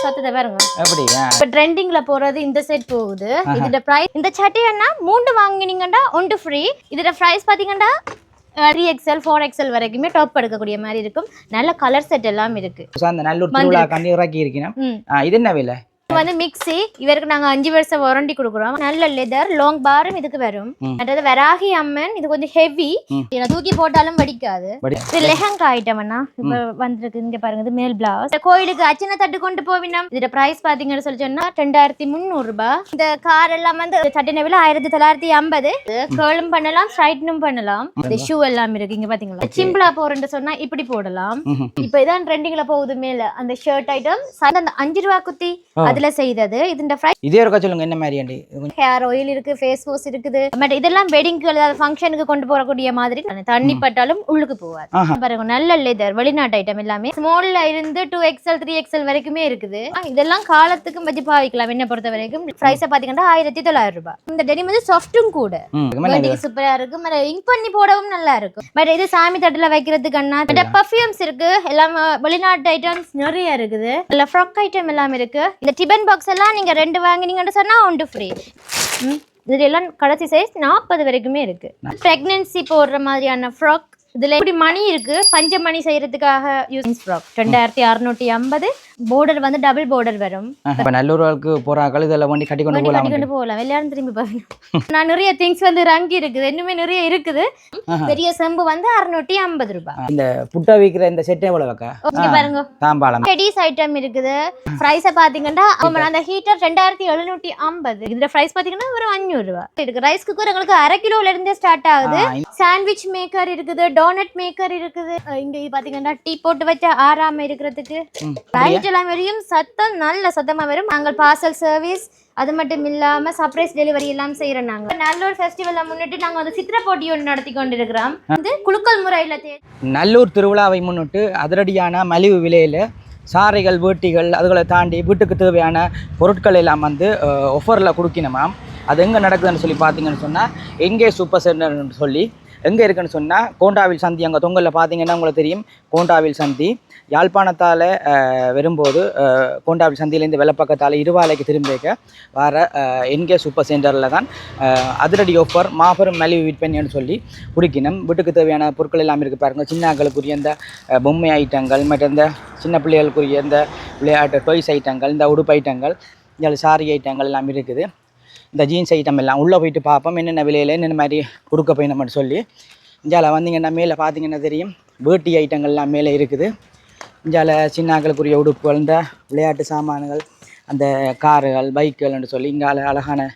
சத்தத்தை பாருங்க எப்படி இப்ப ட்ரெண்டிங்ல போறது இந்த செட் போகுது இதோட பிரைஸ் இந்த சட்டையன்னா 3 வாங்குனீங்கன்னா 1 ஃப்ரீ இதோட பிரைஸ் பாத்தீங்கன்னா 3XL 4XL வரைக்குமே டாப் எடுக்கக்கூடிய மாதிரி இருக்கும் நல்ல கலர் செட் எல்லாம் இருக்கு அந்த நல்லூர் திருவிழா கண்டி இறக்கி இருக்கீங்க இது என்ன விலை வந்து மிக்ஸி இவருக்கு நாங்க 5 வருஷம் வாரண்டி கொடுக்குறோம் நல்ல லெதர் லாங் பாரும் இதுக்கு வரும் அதாவது வராகி அம்மன் இது கொஞ்சம் ஹெவி தூக்கி போட்டாலும் வடிக்காது இது லெஹங்கா ஐட்டம்னா இப்ப வந்திருக்கு இங்க பாருங்க இது மேல் பிளவுஸ் கோயிலுக்கு அச்சனை தட்டு கொண்டு போவினோம் இதோட பிரைஸ் பாத்தீங்கன்னு சொல்லி சொன்னா 2300 ரூபாய் இந்த கார் எல்லாம் வந்து சட்டின விலை 1950 கேர்லும் பண்ணலாம் ஸ்ட்ரைட்னும் பண்ணலாம் இந்த ஷூ எல்லாம் இருக்கு இங்க பாத்தீங்களா சிம்பிளா போறேன்னு சொன்னா இப்படி போடலாம் இப்ப இதான் ட்ரெண்டிங்ல போகுது மேல அந்த ஷர்ட் ஐட்டம் அந்த 5 ரூபாய் குத்தி அதுல செய்தது இதுண்ட பிரைஸ் இதே ஒரு சொல்லுங்க என்ன மாதிரி ஆண்டி ஹேர் ஆயில் இருக்கு ஃபேஸ் வாஷ் இருக்குது பட் இதெல்லாம் வெட்டிங்க்கு அதாவது ஃபங்க்ஷனுக்கு கொண்டு போறக்கூடிய மாதிரி தண்ணி பட்டாலும் உள்ளுக்கு போவாது பாருங்க நல்ல லெதர் வெளிநாட்டு ஐட்டம் எல்லாமே ஸ்மால்ல இருந்து 2XL 3XL வரைக்குமே இருக்குது இதெல்லாம் காலத்துக்கு வச்சு பாவிக்கலாம் என்ன பொறுத்த வரைக்கும் பிரைஸ் பாத்தீங்கன்னா 1900 ரூபாய் இந்த டெனிம் வந்து சாஃப்ட்டும் கூட சூப்பரா இருக்கு மற்ற இங்க் பண்ணி போடவும் நல்லா இருக்கும் பட் இது சாமி தட்டுல வைக்கிறதுக்கு அண்ணா பர்ஃபியூம்ஸ் இருக்கு எல்லாம் வெளிநாட்டு ஐட்டம்ஸ் நிறைய இருக்குது இல்ல ஃப்ராக் ஐட்டம் எல்லாம் இருக்கு இந்த டிபன் பாக்ஸ் எல்லாம் நீங்க 2 வாங்கினீங்கன்னு சொன்னா 1 ஃப்ரீ இதெல்லாம் கடைசி சைஸ் 40 வரைக்குமே இருக்கு பிரெக்னன்சி போடுற மாதிரியான ஃப்ராக் இதுல இப்படி மணி இருக்கு பஞ்ச மணி செய்யறதுக்காக யூஸ் ஃப்ராக் 2650 border வந்து டபுள் border வரும் இப்ப நல்லூருக்கு போறாங்க இதெல்லாம் வண்டி கட்டி கொண்டு போகலாம் எல்லாரும் திரும்பி பாருங்க நான் நிறைய திங்ஸ் வந்து ரங்கி இருக்குது இன்னுமே நிறைய இருக்குது பெரிய செம்பு வந்து 650 ரூபாய் இந்த புட்டா விக்கிற இந்த செட் எவ்வளவு வைக்க ஓகே பாருங்க தாம்பாளம் டெடிஸ் ஐட்டம் இருக்குது பிரைஸ் பாத்தீங்கன்னா அந்த ஹீட்டர் 2750 இதோட பிரைஸ் பாத்தீங்கன்னா ஒரு 500 ரூபாய் இருக்கு ரைஸ் குக்கர் உங்களுக்கு 1/2 கிலோல இருந்தே ஸ்டார்ட் ஆகுது சாண்ட்விச் மேக்கர் இருக்குது டோனட் மேக்கர் இருக்குது இங்க பாத்தீங்கன்னா டீ போட்டு வச்ச ஆறாம இருக்கிறதுக்கு லைட் எல்லாம் வரையும் சத்தம் நல்ல சத்தமா வரும் நாங்கள் பார்சல் சர்வீஸ் அது மட்டும் இல்லாம சர்ப்ரைஸ் டெலிவரி எல்லாம் செய்யறோம் நாங்க நல்லூர் ஃபெஸ்டிவலை முன்னிட்டு நாங்க வந்து சித்திர போட்டி ஒன்று நடத்தி கொண்டிருக்கிறோம் வந்து குலுக்கல் முறையில நல்லூர் திருவிழாவை முன்னிட்டு அதிரடியான மலிவு விலையில சாரைகள் வேட்டிகள் அதுகளை தாண்டி வீட்டுக்கு தேவையான பொருட்கள் எல்லாம் வந்து ஆஃபரில் கொடுக்கணுமாம் அது எங்கே நடக்குதுன்னு சொல்லி பார்த்தீங்கன்னு சொன்னால் எங்கே சூப்பர் சென்டர்னு சொல்லி எங்கே இருக்குன்னு சொன்னால் கோண்டாவில் சந்தி அங்கே தொங்கலில் பார்த்தீங்கன்னா உங்களுக்கு தெரியும் கோண்டாவில் சந்தி யாழ்ப்பாணத்தால் வரும்போது கோண்டாவில் சந்தியிலேருந்து வெள்ளப்பக்கத்தால் இருவாலைக்கு திரும்பிக்க வர என்கே சூப்பர் சென்டரில் தான் அதிரடி ஆஃபர் மாபெரும் மலிவு விற்பனைன்னு சொல்லி குடிக்கணும் வீட்டுக்கு தேவையான பொருட்கள் எல்லாம் இருக்குது பாருங்கள் சின்னாக்களுக்குரிய இந்த பொம்மை ஐட்டங்கள் மற்ற இந்த சின்ன பிள்ளைகளுக்குரிய இந்த விளையாட்டு டொய்ஸ் ஐட்டங்கள் இந்த உடுப்பு ஐட்டங்கள் இந்த சாரி ஐட்டங்கள் எல்லாம் இருக்குது இந்த ஜீன்ஸ் ஐட்டம் எல்லாம் உள்ளே போயிட்டு பார்ப்போம் என்னென்ன விலையில் என்னென்ன மாதிரி கொடுக்க போயினோம்னு சொல்லி இந்தியாவில் வந்தீங்கன்னா மேலே பார்த்தீங்கன்னா தெரியும் வேட்டி ஐட்டங்கள்லாம் மேலே இருக்குது இந்தியாவில் சின்னாக்களுக்குரிய உடுப்புகள் இந்த விளையாட்டு சாமான்கள் அந்த காருகள் பைக்குகள்னு சொல்லி இங்கே அழகான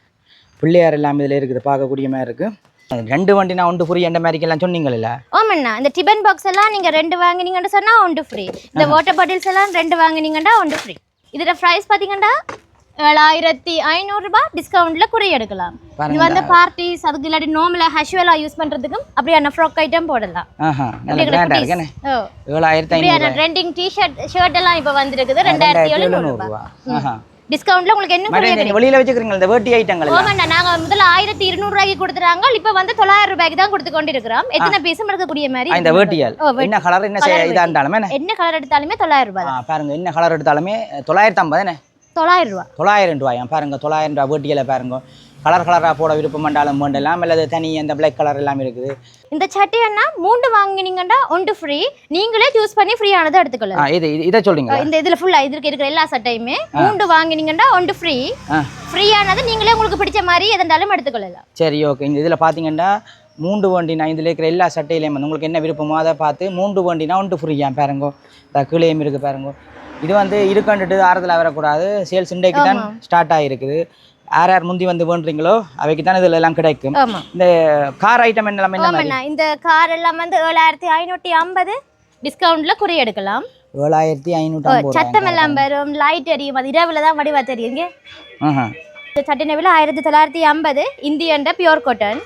பிள்ளையார் எல்லாம் இதில் இருக்குது பார்க்கக்கூடிய மாதிரி இருக்குது 2 வண்டி நான் 1 ஃப்ரீ எந்த மாதிரிக்கெல்லாம் சொன்னீங்கல்ல ஆமாண்ணா இந்த டிபன் பாக்ஸ் எல்லாம் நீங்கள் 2 வாங்கினீங்கன்னு சொன்னால் 1 ஃப்ரீ இந்த வாட்டர் பாட்டில்ஸ் எல்லாம் 2 வாங்கினீங்கன்னா 1 ஃப்ரீ இதோட ப்ரைஸ் பார்த்தீங்கன்னா 7500 ரூபாய் டிஸ்கவுண்ட்ல குறைய எடுக்கலாம் இது வந்து பார்ட்டிஸ் அதுக்கு இல்லாட்டி நார்மலா ஹஷுவலா யூஸ் பண்றதுக்கும் அப்படியான ஃப்ராக் ஐட்டம் போடலாம் நல்ல கிராண்டா இருக்கேனே 7500 ட்ரெண்டிங் ஷர்ட் எல்லாம் இப்ப வந்திருக்குது 2700 ரூபாய் டிஸ்கவுண்ட்ல உங்களுக்கு என்ன குறைய வெளியில வச்சிருக்கீங்க இந்த வேட்டி ஐட்டங்கள் ஆமாண்ணா நாங்க முதல்ல 1200 ரூபாய்க்கு கொடுத்துறாங்க இப்போ வந்து 900 ரூபாய்க்கு தான் கொடுத்து கொண்டு இருக்கிறோம் எத்தனை பீஸும் இருக்கக்கூடிய மாதிரி இந்த வேட்டியால் என்ன கலர் என்ன இதா இருந்தாலுமே என்ன கலர் எடுத்தாலுமே 900 ரூபாய் பாருங்க என்ன கலர் எடுத்தாலுமே 950 என்ன 900 ரூபாய் 900 ரூபாய் பாருங்க 900 ரூபாய் வேட்டியில பாருங்க கலர் கலராக போட விருப்பம் பண்ணாலும் வேண்டலாம் அல்லது தனி அந்த பிளாக் கலர் எல்லாம் இருக்குது இந்த சட்டையன்னா 3 வாங்கினீங்கன்னா 1 ஃப்ரீ நீங்களே சூஸ் பண்ணி ஃப்ரீயானதை எடுத்துக்கலாம் இதை சொல்றீங்க இந்த இதுல ஃபுல்லா இதுக்கு இருக்கிற எல்லா சட்டையுமே 3 வாங்கினீங்கன்னா 1 ஃப்ரீ ஃப்ரீயானது நீங்களே உங்களுக்கு பிடிச்ச மாதிரி எதனாலும் எடுத்துக்கொள்ளலாம் சரி ஓகே இந்த இதில் பார்த்தீங்கன்னா 3 வண்டினா இதில் இருக்கிற எல்லா சட்டையிலையும் வந்து உங்களுக்கு என்ன விருப்பமோ அதை பார்த்து 3 வண்டினா 1 ஃப்ரீயா பாருங்க கீழேயும் இருக்குது பாருங்க இது வந்து இருக்கண்டுட்டு ஆறுதலாக வரக்கூடாது சேல்ஸ் இன்றைக்கு தான் ஸ்டார்ட் ஆகிருக்குது யார் முந்தி வந்து வேண்டுறீங்களோ அவைக்கு தான் இதில் எல்லாம் கிடைக்கும் இந்த கார் ஐட்டம் என்ன இந்த கார் எல்லாம் வந்து 7550 டிஸ்கவுண்ட்ல குறைய எடுக்கலாம் 7550 சத்தம் எல்லாம் வரும் லைட் எரியும் அது இரவுல தான் வடிவா தெரியுங்க சட்டின விலை 1950 இந்தியன் பியூர் காட்டன்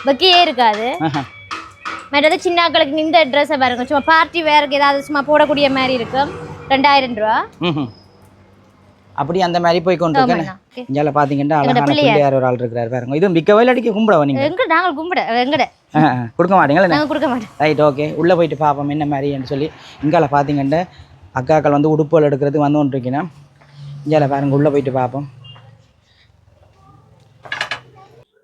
பக்கியே இருக்காது மற்றது சின்னாக்களுக்கு இந்த ட்ரெஸ்ஸை பாருங்க சும்மா பார்ட்டி வேருக்கு ஏதாவது சும்மா போடக்கூடிய மாதிரி இருக்கும் 2000 ரூபா அப்படி அந்த மாதிரி போய் கொண்டு இருக்கேன் இங்கே பார்த்தீங்கன்னா அழகான பிள்ளையார் ஒரு ஆள் இருக்கிறார் பாருங்க இது மிக்க வயலடிக்கு கும்பிட நீங்க எங்க நாங்கள் கும்பிட எங்கட கொடுக்க மாட்டீங்களா நாங்கள் கொடுக்க மாட்டோம் ரைட் ஓகே உள்ளே போயிட்டு பார்ப்போம் என்ன மாதிரின்னு சொல்லி இங்கால பார்த்தீங்கன்னா அக்காக்கள் வந்து உடுப்புகள் எடுக்கிறதுக்கு வந்து கொண்டிருக்கேன். இங்கே பாருங்க உள்ளே போயிட்டு பார்ப்போம்.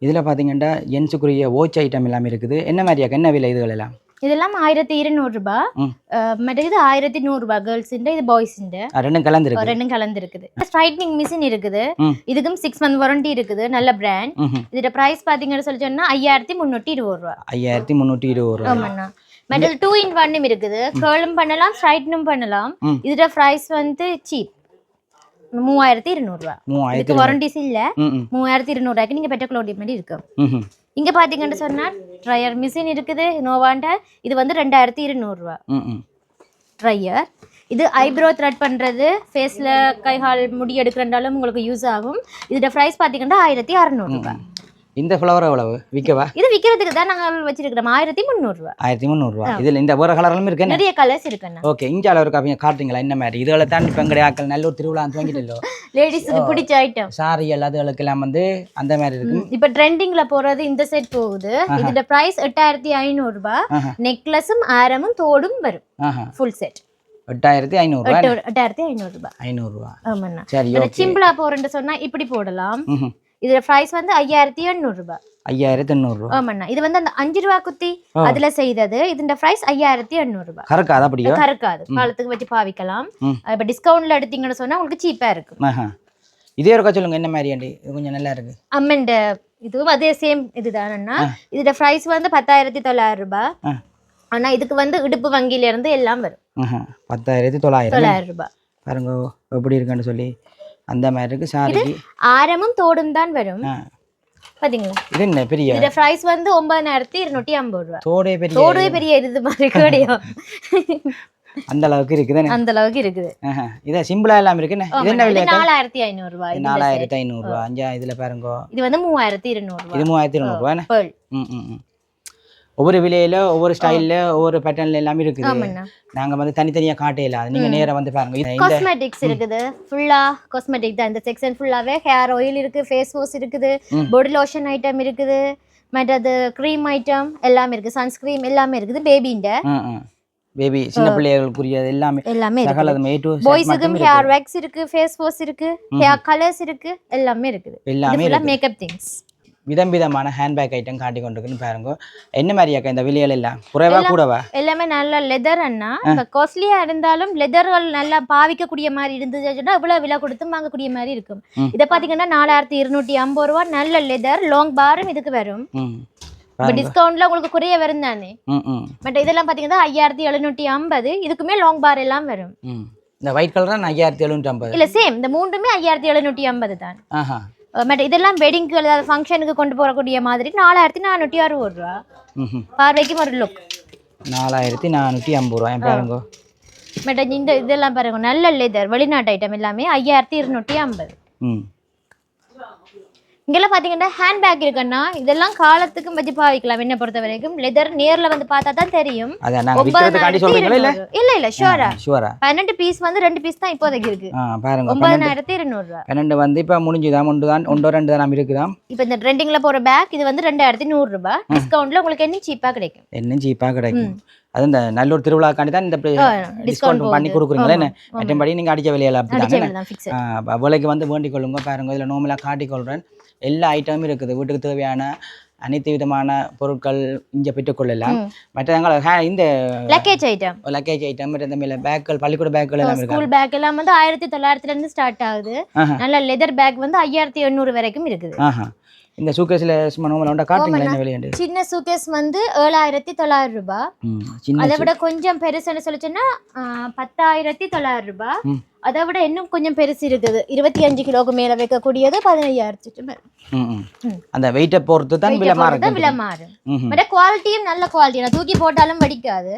இதில் பார்த்தீங்கன்னா ஜென்ஸுக்குரிய வாட்ச் ஐட்டம் எல்லாமே இருக்குது. என்ன மாதிரியாக்கா, என்ன விலை இதுகள் எல்லாம்? இதெல்லாம் 1200 ரூபாய். மற்றது 1100 ரூபாய் கேர்ள்ஸ்ன்ற, இது பாய்ஸ்ன்ற. ரெண்டும் கலந்துருக்கு. ரெண்டும் கலந்துருக்குது. ஸ்ட்ரைட்னிங் மிஷின் இருக்குது. இதுக்கும் 6 month வாரண்டி இருக்குது. நல்ல பிராண்ட். இதோட பிரைஸ் பாத்தீங்கன்னு சொல்லி சொன்னா 5320 ரூபாய். 5320 ரூபாய். ஆமாண்ணா. மெட்டல் 2 in 1 இருக்குது. கர்லும் பண்ணலாம், ஸ்ட்ரைட்னும் பண்ணலாம். இதோட பிரைஸ் வந்து சீப், 3200 ரூபாய். இதுக்கு வாரண்டிஸ் இல்ல. 3200 ரூபாய்க்கு நீங்க பெட்ட க்ளோத் மாதிரி இருக்கும். இங்க பாத்தீங்கன்னு சொன்னா ட்ரையர் மிஷின் இருக்குது நோவாண்ட. இது வந்து 2200 ரூபாய் ட்ரையர். இது ஐப்ரோ த்ரெட் பண்றது, ஃபேஸ்ல கை கால் முடி எடுக்கிறனாலும் உங்களுக்கு யூஸ் ஆகும். இதோட பிரைஸ் பாத்தீங்கன்னா 1600 ரூபாய். இந்த ஃப்ளவர் எவ்வளவு விற்கவா? இது விற்கிறதுக்கு தான் நாங்கள் வச்சிருக்கிறோம். 1300 ரூபாய். 1300 ரூபாய். இதில் இந்த வேறு கலர்களும் இருக்கு, நிறைய கலர்ஸ் இருக்குண்ணா. ஓகே, இங்கே அளவு காப்பீங்க காட்டுறீங்களா? என்ன மாதிரி இதுகளை தாண்டி இப்போ எங்களுடைய ஆக்கள் நல்ல ஒரு திருவிழா துவங்கிட்டோ லேடிஸுக்கு பிடிச்ச ஐட்டம் சாரி எல்லாத்துகளுக்கு எல்லாம் வந்து அந்த மாதிரி இருக்கு. இப்போ ட்ரெண்டிங்ல போறது இந்த செட் போகுது. இதோட பிரைஸ் 8500 ரூபாய். நெக்லஸும் ஆரமும் தோடும் வரும். ஃபுல் செட் 8500 ரூபாய். 8500 ரூபாய். 500 ரூபாய். ஆமாண்ணா. சரி, சிம்பிளா போறேன்னு சொன்னா இப்படி போடலாம். இதோட பிரைஸ் வந்து 5800 ரூபாய். 5800 ரூபாய். ஆமாண்ணா. இது வந்து அந்த 5 ரூபாய் குத்தி அதுல செய்தது. இதோட பிரைஸ் 5800 ரூபாய். கறக்காது? அப்படியே கறக்காது, காலத்துக்கு வச்சு பாவிக்கலாம். இப்ப டிஸ்கவுண்ட்ல எடுத்தீங்கன்னு சொன்னா உங்களுக்கு சீப்பா இருக்கும். இதே இருக்கா சொல்லுங்க, என்ன மாதிரி ஆண்டி? இது கொஞ்சம் நல்லா இருக்கு. அம்மண்ட இதுவும் அதே சேம் இதுதானண்ணா. இதோட பிரைஸ் வந்து 10900 ரூபாய். ஆனா இதுக்கு வந்து இடுப்பு வங்கியில இருந்து எல்லாம் வரும். 10900 ரூபாய். பாருங்க எப்படி இருக்குன்னு சொல்லி அந்த மாதிரி இருக்கு. சாரிக்கு ஆரமும் தோடும் தான் வரும். பாத்தீங்களா? இது என்ன பெரிய? இதோட பிரைஸ் வந்து 9250 ரூபாய். தோடே பெரிய இது மாதிரி கிடையாது. அந்த அளவுக்கு இருக்குது. அந்த அளவுக்கு இருக்குது. இது சிம்பிளா எல்லாம் இருக்கு. இது என்ன விலை? 4500 ரூபாய். 4500 ரூபாய். அஞ்சா இதுல பாருங்க. இது வந்து 3200 ரூபாய். இது 3200 ரூபாய். ஒவ்வொரு விலையில ஒவ்வொரு ஸ்டைல்ல ஒவ்வொரு பேட்டர்ன்ல எல்லாமே இருக்குது. நாங்க வந்து தனித்தனியா காட்டையில அது நீங்க நேரா வந்து பாருங்க. காஸ்மெட்டிக்ஸ் இருக்குது. ஃபுல்லா காஸ்மெட்டிக் தான் இந்த செக்ஷன். ஃபுல்லாவே ஹேர் ஆயில் இருக்கு, ஃபேஸ் வாஷ் இருக்குது, பாடி லோஷன் ஐட்டம் இருக்குது, மற்றது க்ரீம் ஐட்டம் எல்லாமே இருக்கு, சன்ஸ்கிரீம் எல்லாமே இருக்குது. பேபி சின்ன பிள்ளைகளுக்குரியது எல்லாமே இருக்கு. பாய்ஸுக்கும் ஹேர் வேக்ஸ் இருக்கு, ஃபேஸ் வாஷ் இருக்கு, ஹேர் கலர்ஸ் இருக்கு, எல்லாமே இருக்குது. எல்லாமே மேக்கப் திங்ஸ். விதம் விதமான ஹேண்ட்பேக் ஐட்டம் காட்டி கொண்டிருக்குன்னு பாருங்க. என்ன மாதிரியாக்கா இந்த விலையில எல்லாம்? குறைவா கூடவா? எல்லாமே நல்ல லெதர் அண்ணா. இப்போ காஸ்ட்லியா இருந்தாலும் லெதர்கள் நல்லா பாவிக்கக்கூடிய மாதிரி இருந்துச்சுன்னா இவ்வளவு விலை கொடுத்து வாங்கக்கூடிய மாதிரி இருக்கும். இதை பாத்தீங்கன்னா 4250 ரூபாய். நல்ல லெதர் லாங் பாரும் இதுக்கு வரும். டிஸ்கவுண்ட்ல உங்களுக்கு குறைய வரும் தானே. பட் இதெல்லாம் பாத்தீங்கன்னா 5750. இதுக்குமே லாங் பார் எல்லாம் வரும். இந்த ஒயிட் கலர் தான் 5750. இல்ல சேம், இந்த மூணுமே 5750 தான். இதெல்லாம் வெட்டிங்க்கு அதாவது ஃபங்க்ஷனுக்கு கொண்டு போகக்கூடிய மாதிரி 4460 ரூபா. பார்வைக்கு ஒரு லுக் 4450 ரூபாய் பாருங்க. இந்த இதெல்லாம் பாருங்க நல்ல லெதர் வெளிநாட்டு ஐட்டம் எல்லாமே 5250. இங்கெல்லாம் பாத்தீங்கன்னா ஹேண்ட்பேக் இருக்குன்னா இதெல்லாம் காலத்துக்கும் வச்சு பாவிக்கலாம். என்ன பொறுத்த வரைக்கும் லெதர் நேர்ல வந்து பார்த்தா தான் தெரியும். இல்ல ஷூரா 12 பீஸ் வந்து 2 பீஸ் தான் இப்போதைக்கு இருக்கு. பாருங்க 9200 ரூபாய். 12 வந்து இப்ப முடிஞ்சுதான், ஒன்று தான் 2 தான் இருக்குதாம். இப்போ இந்த ட்ரெண்டிங்ல போற பேக் இது வந்து 2100 ரூபாய். டிஸ்கவுண்ட்ல உங்களுக்கு என்ன சீப்பா கிடைக்கும். அது இந்த நல்ல ஒரு திருவிழாக்காண்டி தான் இந்த டிஸ்கவுண்ட் பண்ணி கொடுக்குறீங்களே. மற்றபடி நீங்க அடிச்ச விலையில அப்படிதான் விலைக்கு வந்து வேண்டிக் கொள்ளுங்க. பாருங்க இதுல நோமலா காட்டிக் கொள்றேன். எல்லா ஐட்டமும் இருக்குது. வீட்டுக்கு தேவையான அனைத்து விதமான பொருட்கள் இங்கே பெற்றுக்கொள்ளலாம். மற்ற இந்த லக்கேஜ் ஐட்டம் இந்த மேல பேக்குகள், பள்ளிக்கூட பேக்குகள் எல்லாம் இருக்கு. ஸ்கூல் பேக் எல்லாம் வந்து 1900 இருந்து ஸ்டார்ட் ஆகுது. நல்ல லெதர் பேக் வந்து 5800 வரைக்கும் இருக்குது. இந்த சூட்கேஸ்ல சும்மா காட்டுங்களா என்ன விலை? சின்ன சூட்கேஸ் வந்து 7900 ரூபாய். அதை விட கொஞ்சம் பெருசுன்னு சொல்லிச்சோன்னா 10900 ரூபாய். அதை விட இன்னும் கொஞ்சம் பெருசு இருக்குது. 25 கிலோக்கு மேல வைக்கக்கூடியது 15000. அந்த வெயிட்டை பொறுத்து தான் விலை மாறும். பட் குவாலிட்டியும் நல்ல குவாலிட்டி. நான் தூக்கி போட்டாலும் வடிக்காது.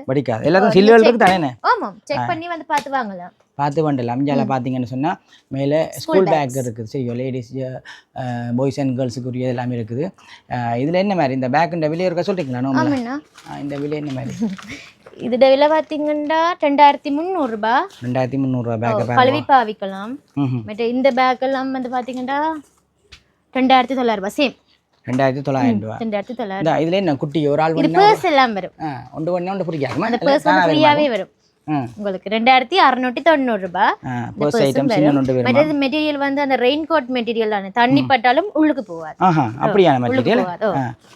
எல்லாரும் சில்வர் இருக்கு தானே. ஆமா, செக் பண்ணி வந்து பார்த்து வாங்கலாம். பார்த்து வந்துடலாம். இங்கே பார்த்தீங்கன்னு சொன்னால் மேலே ஸ்கூல் பேக் இருக்குது. சரி, லேடிஸ் பாய்ஸ் அண்ட் கேர்ள்ஸுக்குரிய எல்லாமே இருக்குது. இதில் என்ன மாதிரி இந்த பேக்குன்ற விலை இருக்க சொல்கிறீங்களா? இந்த விலை என்ன மாதிரி? இதோட விலை பார்த்தீங்கன்னா 2300 ரூபாய். 2300 ரூபாய் பேக் கழுவி பாவிக்கலாம். மற்ற இந்த பேக் எல்லாம் வந்து பார்த்தீங்கன்னா 2900 ரூபாய். சேம் 2900 ரூபாய். 2900. இதுல என்ன குட்டி ஒரு ஆள் பர்ஸ் எல்லாம் வரும். ஒன்று பிடிக்காது. அந்த பர்ஸ் ஃப்ரீயாவே வரும். உங்களுக்கு 2690 ரூபாய். பர்ஸ் ஐட்டம் சின்ன நொண்டு வரும். மற்றது மெட்டீரியல் வந்து அந்த ரெயின் கோட் மெட்டீரியல் தானே, தண்ணி பட்டாலும் உள்ளுக்கு போகாது. அப்படியான மெட்டீரியல்.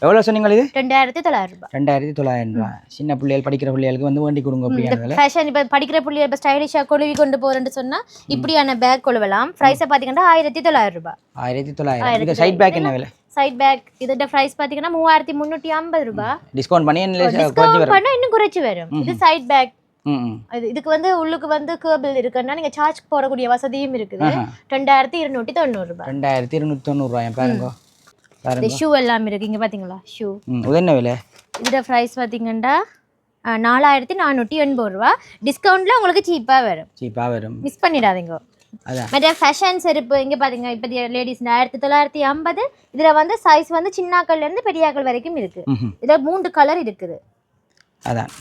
எவ்வளவு சொன்னீங்க இது? 2900 ரூபாய். 2900 ரூபாய். சின்ன பிள்ளைகள் படிக்கிற பிள்ளைகளுக்கு வந்து வேண்டி கொடுங்க. அப்படியான ஃபேஷன் இப்ப படிக்கிற பிள்ளைகள் இப்ப ஸ்டைலிஷா கொழுவி கொண்டு போறேன்னு சொன்னா இப்படியான பேக் கொழுவலாம். பிரைஸ் பாத்தீங்கன்னா 1900 ரூபாய். 1900. இந்த சைட் பேக் என்ன விலை? சைட் பேக் இதோட பிரைஸ் பாத்தீங்கன்னா 3350 ரூபாய். டிஸ்கவுண்ட் பண்ணி டிஸ்கவுண்ட் பண்ணா இன்னும் குறைச்சு வரும். இது சைட் பேக். இதுக்கு வந்து உள்ளுக்கு வந்து கேபிள் இருக்குன்னா நீங்க சார்ஜ் போடக்கூடிய வசதியும் இருக்குது. 2290 ரூபாய். 2290 ரூபாய். பாருங்க இந்த ஷூ எல்லாம் இருக்கு இங்க பாத்தீங்களா? ஷூ இது என்ன விலை? இதோட பிரைஸ் பாத்தீங்கன்னா 4480 ரூபாய். டிஸ்கவுண்ட்ல உங்களுக்கு சீப்பா வரும். மிஸ் பண்ணிடாதீங்க. மற்ற ஃபேஷன் செருப்பு இங்கே பார்த்தீங்க இப்போ லேடிஸ் 1950. இதில் வந்து சைஸ் வந்து சின்னாக்கள்லேருந்து பெரியாக்கள் வரைக்கும் இருக்குது. இதில் 3 கலர் இருக்குது. அதான்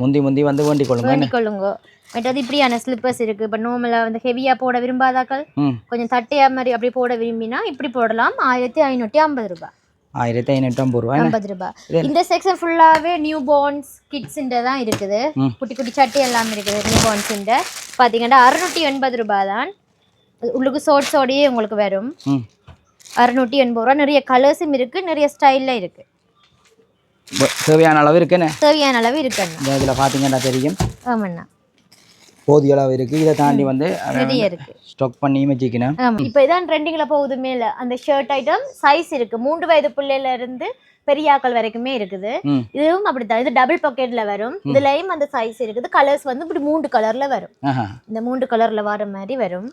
முந்தி வந்து வேண்டிக் கொள்ளுங்க. மற்றது இப்படியான ஸ்லிப்பர்ஸ் இருக்குது. இப்போ நார்மலாக வந்து ஹெவியாக போட விரும்பாதாக்கள் கொஞ்சம் தட்டையா மாதிரி அப்படி போட விரும்பினா இப்படி போடலாம். 1550 ரூபாய். 1550 ரூபாய். இந்த செக்ஷன் ஃபுல்லாகவே நியூ பார்ன்ஸ் கிட்ஸுன்ற தான் இருக்குது. குட்டி குட்டி சட்டை எல்லாம் இருக்குது நியூ பார்ன்ஸுன்ற. பார்த்தீங்கன்னா 680 ரூபாய் தான். உள்ளுக்கு ஷோர்ட்ஸோடையே உங்களுக்கு வரும். 680 ரூபா. நிறைய கலர்ஸும் இருக்குது, நிறைய ஸ்டைலில் இருக்குது. தேவையான அளவு இருக்குன்னு இதில் பார்த்தீங்கன்னா தெரியும். ஆமாண்ணா போதிய அளவு இருக்குது. இதை தாண்டி வந்து நிறைய இருக்குது. ஸ்டாக் பண்ணி வச்சுக்கணும். இப்போ இதான் ட்ரெண்டிங்கில் போகுது. மேலே அந்த ஷர்ட் ஐட்டம் சைஸ் இருக்குது. 3 வயது பிள்ளையில இருந்து பெரியாக்கள் வரைக்குமே இருக்குது. இதுவும் அப்படித்தான். இது டபுள் பாக்கெட்ல வரும். இதுலயும் அந்த சைஸ் இருக்குது. கலர்ஸ் வந்து இப்படி 3 கலர்ல வரும். இந்த 3 கலர்ல வர மாதிரி வரும்.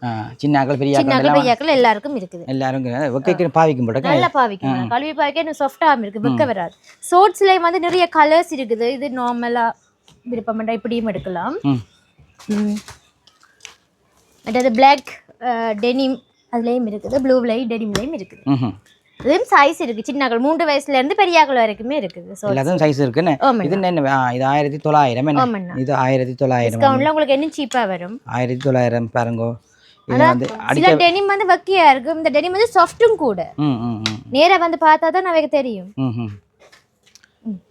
சின்னாக்கள் பெரியாக்கள் எல்லாருக்கும் இருக்குது. எல்லாரும் பாவிக்கும் போட நல்லா பாவிக்கும். கல்வி பாவிக்க சாஃப்டாகவும் இருக்கு, வெக்க வராது. ஷோர்ட்ஸ்லயும் வந்து நிறைய கலர்ஸ் இருக்குது. இது நார்மலா விருப்பம் இப்படியும் எடுக்கலாம். அதாவது பிளாக் டெனிம் அதுலயும் இருக்குது, ப்ளூலையும் டெனிம்லையும் இருக்குது. இதுவும் சைஸ் இருக்கு. சின்னாக்கள் 3 வயசுல இருந்து பெரியாக்கள் வரைக்குமே இருக்குது. எல்லாத்துக்கும் சைஸ் இருக்குன்னு. இது என்ன? இது 1900. இது 1900. டிஸ்கவுண்ட்ல உங்களுக்கு என்ன சீப்பா வரும். 1900 பாருங்க. இது வந்து சில டெனிம் வந்து வக்கியா இருக்கு. இந்த டெனிம் வந்து சாஃப்ட்டும் கூட. நேரா வந்து பார்த்தா தான் நமக்கு தெரியும்.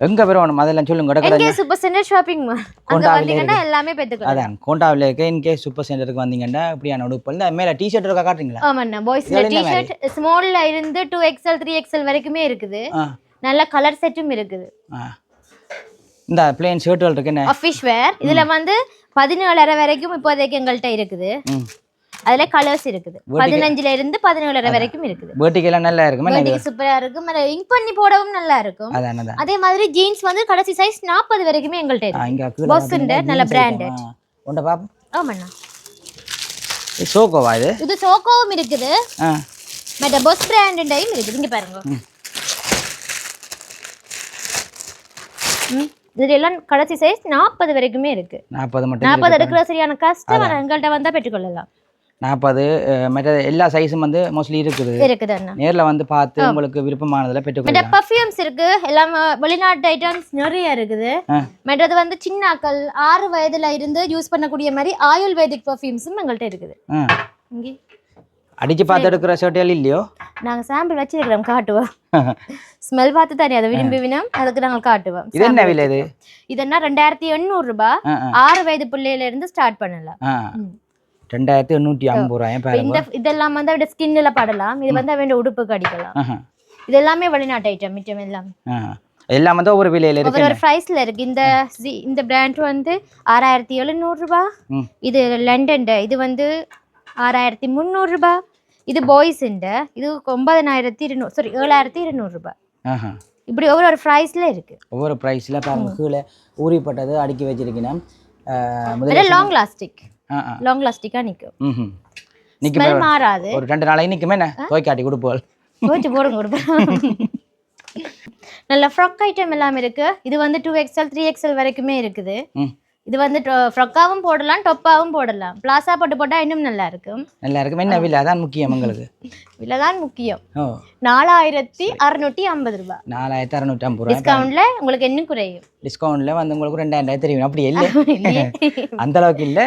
எங்க வரணும் அதெல்லாம் சொல்லுங்க. எங்க சூப்பர் சென்டர் ஷாப்பிங் மால் அங்க வந்தீங்கன்னா எல்லாமே பெத்துக்கலாம். அதான் கோண்டாவில இருக்க இன்கே சூப்பர் சென்டருக்கு வந்தீங்கன்னா இப்படியான உடுப்பு இந்த மேல டி-ஷர்ட் இருக்கா காட்டுறீங்களா? ஆமாண்ணா. பாய்ஸ்ல டி-ஷர்ட் ஸ்மால்ல இருந்து 2XL 3XL வரைக்குமே இருக்குது. நல்ல கலர் செட்டும் இருக்குது. இந்த பிளேன் ஷர்ட்கள் இருக்கு என்ன ஆபீஸ் வேர். இதுல வந்து 17.5 வரைக்கும் இப்போதைக்கு எங்கள்கிட்ட இருக்குது. அதுல கலர்ஸ் இருக்குது. 15ல இருந்து 17 வரைக்கும் இருக்குது. வெர்டிகலா நல்லா இருக்கு. வெர்டிகல் சூப்பரா இருக்கு. இங்க் பண்ணி போடவும் நல்லா இருக்கும். அதே மாதிரி ஜீன்ஸ் வந்து கடைசி சைஸ் 40 வரைக்குமே எங்கள்ட்ட இருக்கு. பாஸ்ன்ற நல்ல பிராண்டட். உண்ட பாப்பா. ஆமாண்ணா. இது சோகோவா? இது சோகோவும் இருக்குது. மற்ற பாஸ் பிராண்டடையும் இருக்குது. இங்க பாருங்க. இதெல்லாம் கடைசி சைஸ் 40 வரைக்குமே இருக்கு. 40 எடுக்கிற சரியான கஷ்டம். எங்கள்கிட்ட வந்தா பெற்றுக்கொள்ளலாம். 40 மற்ற எல்லா சைஸும் வந்து மோஸ்ட்லி இருக்குது. நேர்ல வந்து பார்த்து உங்களுக்கு விருப்பமானதுல பெற்றுக்கொள்ளலாம். பர்ஃப்யூம்ஸ் இருக்கு. எல்லாம் வெளிநாட்டு ஐட்டம்ஸ் நிறைய இருக்குது. மற்றது வந்து சின்னாக்கள் 6 வயதுல இருந்து யூஸ் பண்ணக்கூடிய மாதிரி ஆயுர்வேதிக் பர்ஃப்யூம்ஸும் எங்கள்கிட்ட இருக்குது. இங்கே அடிச்சு பார்த்து எடுக்கிற ஷர்ட்கள் இல்லையோ? நாங்க சாம்பிள் வச்சிருக்கிறோம், காட்டுவோம். ஸ்மெல் பார்த்து தானே அதை விரும்பினோம், அதுக்கு நாங்கள் காட்டுவோம். இது என்ன விலை? இதென்னா 2800 ரூபாய். 6 வயது பிள்ளையில இருந்து ஸ்டார்ட் பண்ணலாம். 2850 ரூபாய். இந்த இதெல்லாம் வந்து அவட ஸ்கின்ல படலாம். இது வந்து அவட உடுப்புக்கு அடிக்கலாம். இது எல்லாமே வெளிநாட்டு ஐட்டம். மிச்சம் எல்லாம் வந்து ஒவ்வொரு விலையில இருக்கு, ஒவ்வொரு பிரைஸ்ல இருக்கு. இந்த பிராண்ட் வந்து 6700 ரூபாய். இது லண்டன். இது வந்து 6300 ரூபாய். இது பாய்ஸ் இது 9200 சாரி 7200 ரூபாய். இப்படி ஒவ்வொரு பிரைஸ்ல இருக்கு. ஒவ்வொரு பிரைஸ்ல பாருங்க. கீழே ஊறிப்பட்டது அடுக்கி வச்சிருக்கீங்க. முதல்ல லாங் லாஸ்டிக்கா நிக்கும். ஸ்மெல் மாறாது. ஒரு 2 நாளைக்கு நிக்குமே. என்ன தோய் காட்டி கொடுப்போம். போச்சு போடுங்க. நல்ல ஃப்ராக் ஐட்டம் எல்லாம் இருக்கு. இது வந்து 2XL 3XL வரைக்குமே இருக்குது. இது வந்து ஃப்ராக்காவும் போடலாம், டொப்பாவும் போடலாம். பிளாசா போட்டா இன்னும் நல்லா இருக்கும். என்ன விலை? அதான் முக்கியம் உங்களுக்கு. விலை தான் முக்கியம். 4650 ரூபாய். 4650 ரூபாய். டிஸ்கவுண்ட்ல உங்களுக்கு என்ன குறையும்? டிஸ்கவுண்ட்ல வந்து உங்களுக்கு 2000 தெரியும். அப்படி இல்ல, அந்த அளவுக்கு இல்ல,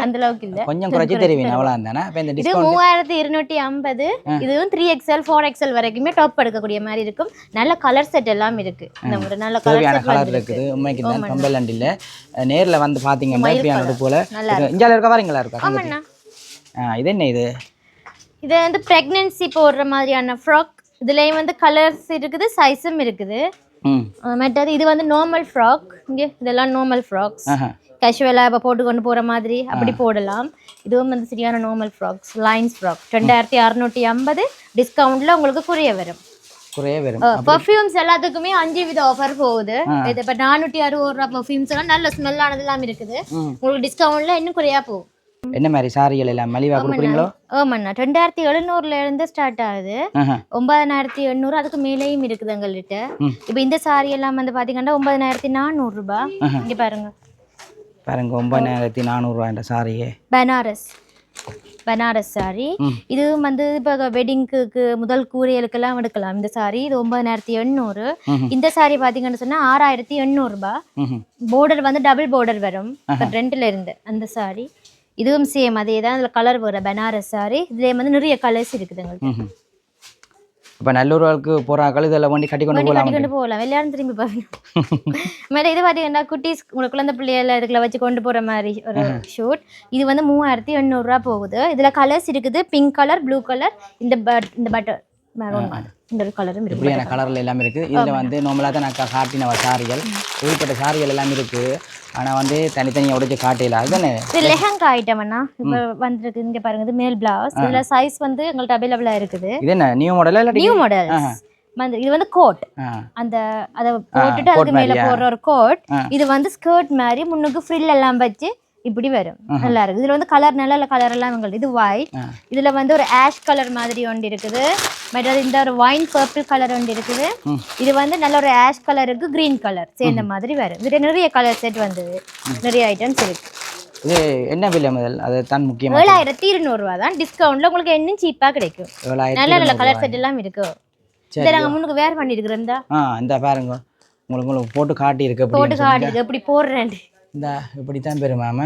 கொஞ்சம் குறைச்சி தெரியும். அவ்வளவு தானே. இது 3250. இதுவும் 3XL 4XL வரைக்குமே டாப் எடுக்கக்கூடிய மாதிரி இருக்கும். நல்ல கலர் செட் எல்லாம் இருக்கு. இந்த ஒரு நல்ல கலர் இருக்குது. உண்மைக்கு தான் கம்பல் இல்ல. நேர்ல வந்து பார்த்தீங்கன்னா இப்படியான உடுப்புல இந்தியாவில் இருக்க வரீங்களா இருக்கா? ஆமாண்ணா. இது என்ன இது? இது வந்து ப்ரெக்னென்சி போடுற மாதிரியான ஃப்ராக். இதுலேயும் வந்து கலர்ஸ் இருக்குது, சைஸும் இருக்குது. மற்றது இது வந்து நார்மல் ஃப்ராக். இங்கே இதெல்லாம் நார்மல் ஃப்ராக்ஸ், கேஷுவலாக இப்போ போட்டு கொண்டு போகிற மாதிரி அப்படி போடலாம். இதுவும் வந்து சரியான நார்மல் ஃப்ராக்ஸ், லைன்ஸ் ஃப்ராக். 2650 டிஸ்கவுண்ட்டில் உங்களுக்கு குறைய வரும். பர்ஃப்யூம்ஸ் எல்லாத்துக்குமே 5 வித ஆஃபர் போகுது. இது இப்போ 460 ரூபா பர்ஃப்யூம்ஸ் எல்லாம் நல்ல ஸ்மெல்லானது எல்லாம் இருக்குது. உங்களுக்கு டிஸ்கவுண்ட்ல இன்னும் குறையா போகும். என்ன மாதிரி சாரிகள் எல்லாம் மலிவா கொடுக்குறீங்களோ? ஆமாண்ணா, 2700 இருந்து ஸ்டார்ட் ஆகுது. 9800 அதுக்கு மேலேயும் இருக்குது எங்கள்கிட்ட. இப்போ இந்த சாரி எல்லாம் வந்து பாத்தீங்கன்னா 9400 ரூபாய். இங்க பாருங்க பாருங்க 9400 ரூபாய் இந்த சாரியே. பனாரஸ் சாரி. இது வந்து இப்போ வெட்டிங்க்கு முதல் கூரைகளுக்கெல்லாம் எடுக்கலாம் இந்த சாரி. இது 9800. இந்த சாரி பாத்தீங்கன்னு சொன்னா 6800 ரூபாய். பார்டர் வந்து டபுள் பார்டர் வரும் ரெண்டுல இருந்து அந்த சாரி. இதுவும் சேம் அதே தான். அதில் கலர் வர பனாரஸ் சாரி. இதுலேயே வந்து நிறைய கலர்ஸ் இருக்குது எங்களுக்கு. இப்போ நல்லூருக்கு போகிறாக்கள் இதெல்லாம் வண்டி கட்டி கொண்டு போகலாம். எல்லாரும் திரும்பி பாருங்க. மேலே இது பார்த்தீங்கன்னா குட்டீஸ் உங்களுக்கு குழந்தை பிள்ளைகள் இதுக்குள்ள வச்சு கொண்டு போகிற மாதிரி ஒரு ஷூட். இது வந்து 3800 ரூபா போகுது. இதில் கலர்ஸ் இருக்குது, பிங்க் கலர், ப்ளூ கலர், இந்த பட்டர் மெரூன் இந்த கலரும் இருக்குது. இப்படியான கலரில் எல்லாமே இருக்குது. இதில் வந்து நார்மலாக தான் நான் காட்டின சாரிகள், ஏற்பட்ட சாரிகள் எல்லாமே இருக்குது. ஆனால் வந்து தனித்தனியாக உடைச்சு காட்டையில் அதுதானே இது லெஹங்கா ஐட்டம்னா இப்போ வந்துருக்கு. இங்கே பாருங்க, இது மேல் பிளவுஸ். இதில் சைஸ் வந்து எங்கள்கிட்ட அவைலபிளாக இருக்குது. இது என்ன நியூ மாடலா? இல்லை நியூ மாடல் வந்து இது வந்து கோட். அந்த அதை போட்டுட்டு அதுக்கு மேலே போடுற ஒரு கோட். இது வந்து ஸ்கர்ட் மாதிரி முன்னுக்கு ஃப்ரில் எல்லாம் வச்சு இப்படி வரும். நல்லா இருக்கு. இதுல வந்து கலர் நல்ல கலர் எல்லாம் உங்களுக்கு. இது ஒயிட். இதுல வந்து ஒரு ஆஷ் கலர் மாதிரி ஒன்று இருக்குது. மற்றது இந்த ஒரு வைன் பர்பிள் கலர் ஒன்று இருக்குது. இது வந்து நல்ல ஒரு ஆஷ் கலருக்கு கிரீன் கலர் சேர்ந்த மாதிரி வரும். இதுல நிறைய கலர் செட் வந்தது, நிறைய ஐட்டம்ஸ் இருக்கு. இது என்ன விலை முதல்? அது தான் முக்கியம். 7200 ரூபா தான். டிஸ்கவுண்ட்ல உங்களுக்கு இன்னும் சீப்பா கிடைக்கும். நல்ல நல்ல கலர் செட் எல்லாம் இருக்கு. இதை நாங்க முன்னுக்கு வேர் பண்ணிருக்கிறோம். இந்த பாருங்க, உங்களுக்கு போட்டு காட்டி இருக்கு. போட்டு காட்டி இருக்கு. எப்படி போடுறேன் இந்த இப்படித்தான் பெருமாம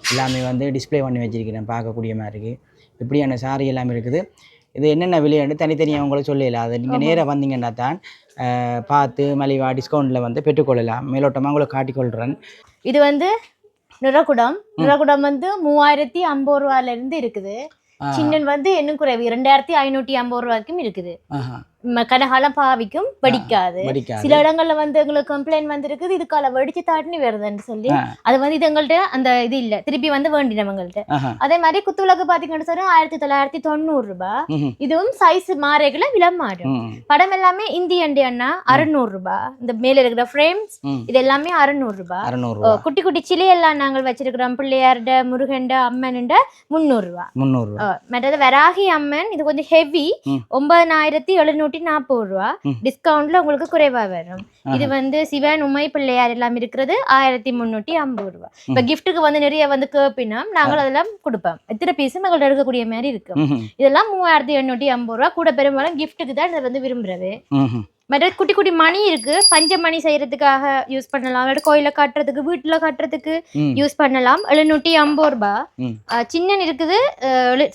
எல்லாமே வந்து டிஸ்பிளே பண்ணி வச்சிருக்கிறேன். பார்க்கக்கூடிய மாதிரி இருக்குது. இப்படியான சாரி எல்லாமே இருக்குது. இது என்னென்ன விலையாண்டு தனித்தனியாக உங்களுக்கு சொல்லல. அதை நீங்கள் நேராக வந்தீங்கன்னா தான் பார்த்து மலிவா டிஸ்கவுண்ட்டில் வந்து பெற்றுக்கொள்ளலாம். மேலோட்டமாக உங்களுக்கு காட்டிக்கொள்கிறேன். இது வந்து நிறகுடம் வந்து 3050 ரூபாயிலிருந்து இருக்குது. சின்னன் வந்து இன்னும் குறைவு 2550 ரூபாய்க்கும் இருக்குது. கனகாலம் பாவிக்கும், வெடிக்காது. சில இடங்கள்ல வந்து எங்களுக்கு கம்ப்ளைண்ட் வந்து இருக்குது, இதுக்கால வெடிச்சு தாட்டினு வருதுன்னு சொல்லி. அது வந்து இது எங்கள்கிட்ட அந்த இது இல்ல, திருப்பி வந்து வேண்டினோம் எங்கள்கிட்ட. அதே மாதிரி குத்துவிளக்கு பாத்தீங்கன்னு சொன்னா 1990 ரூபாய். இதுவும் சைஸ் மாறைகளை விளமாடும். படம் எல்லாமே இந்தியன் அண்ணா 600 ரூபாய். இந்த மேல இருக்கிற ஃப்ரேம்ஸ் இது எல்லாமே 600 ரூபாய். குட்டி குட்டி சிலை எல்லாம் நாங்கள் வச்சிருக்கிறோம். பிள்ளையார்ட, முருகண்ட, அம்மன்ட 300 ரூபாய். மற்றது வராகி அம்மன் இது கொஞ்சம் ஹெவி 9740 ரூபா. டிஸ்கவுண்ட்ல உங்களுக்கு குறைவா வரும். இது வந்து சிவன், உமை, பிள்ளையார் எல்லாம் இருக்கிறது 1350 ரூபா. இப்ப கிஃப்ட்டுக்கு வந்து நிறைய வந்து கேப்பினா நாங்கள் அதெல்லாம் கொடுப்போம். எத்தனை பீஸும் எங்கள்ட்ட எடுக்கக்கூடிய மாதிரி இருக்கும். இதெல்லாம் 3850 ரூபா. கூட பெரும்பாலும் கிஃப்ட்டுக்கு தான் இதை வந்து விரும்புறது. மற்ற குட்டி குட்டி மணி இருக்கு. பஞ்ச மணி செய்யறதுக்காக யூஸ் பண்ணலாம். கோயில கட்டுறதுக்கு, வீட்டுல கட்டுறதுக்கு யூஸ் பண்ணலாம். 750 ரூபாய். சின்னன் இருக்குது.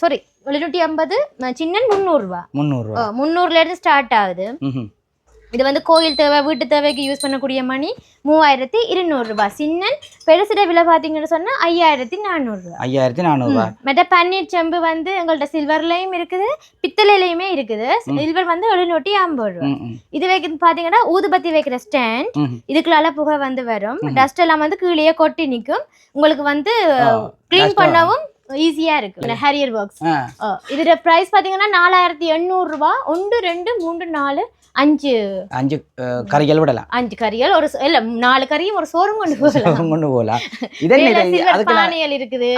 சாரி 750. சின்னன் 300 ரூபாய். 300 இருந்து ஸ்டார்ட் ஆகுது. இது வந்து கோயில் தேவை, வீட்டு தேவைக்கு யூஸ் பண்ணக்கூடிய மணி 3200 ரூபாய். சின்னன் பெருசிட விலை பாத்தீங்கன்னு சொன்னா 5400 ரூபாய். மற்ற பன்னீர் செம்பு வந்து எங்கள்ட்ட சில்வர்லயும் இருக்குது, பித்தளையிலயுமே இருக்குது. சில்வர் வந்து 750 ரூபாய். இது வைக்க பாத்தீங்கன்னா ஊதுபத்தி வைக்கிற ஸ்டாண்ட். இதுக்குள்ள புகை வந்து வரும். டஸ்ட் எல்லாம் வந்து கீழே கொட்டி நிக்கும். உங்களுக்கு வந்து கிளீன் பண்ணவும் ஈஸியா இருக்கு. Harrier box. இதோட பிரைஸ் பாத்தீங்கன்னா 4800 ரூபாய். 1 2 3 4 5 கறிகள் விடலாம். 5 கறிகள் ஒரு இல்ல 4 கறியும் ஒரு சோறும் கொண்டு போகலாம். இதெல்லாம் பானைகள் இருக்குது.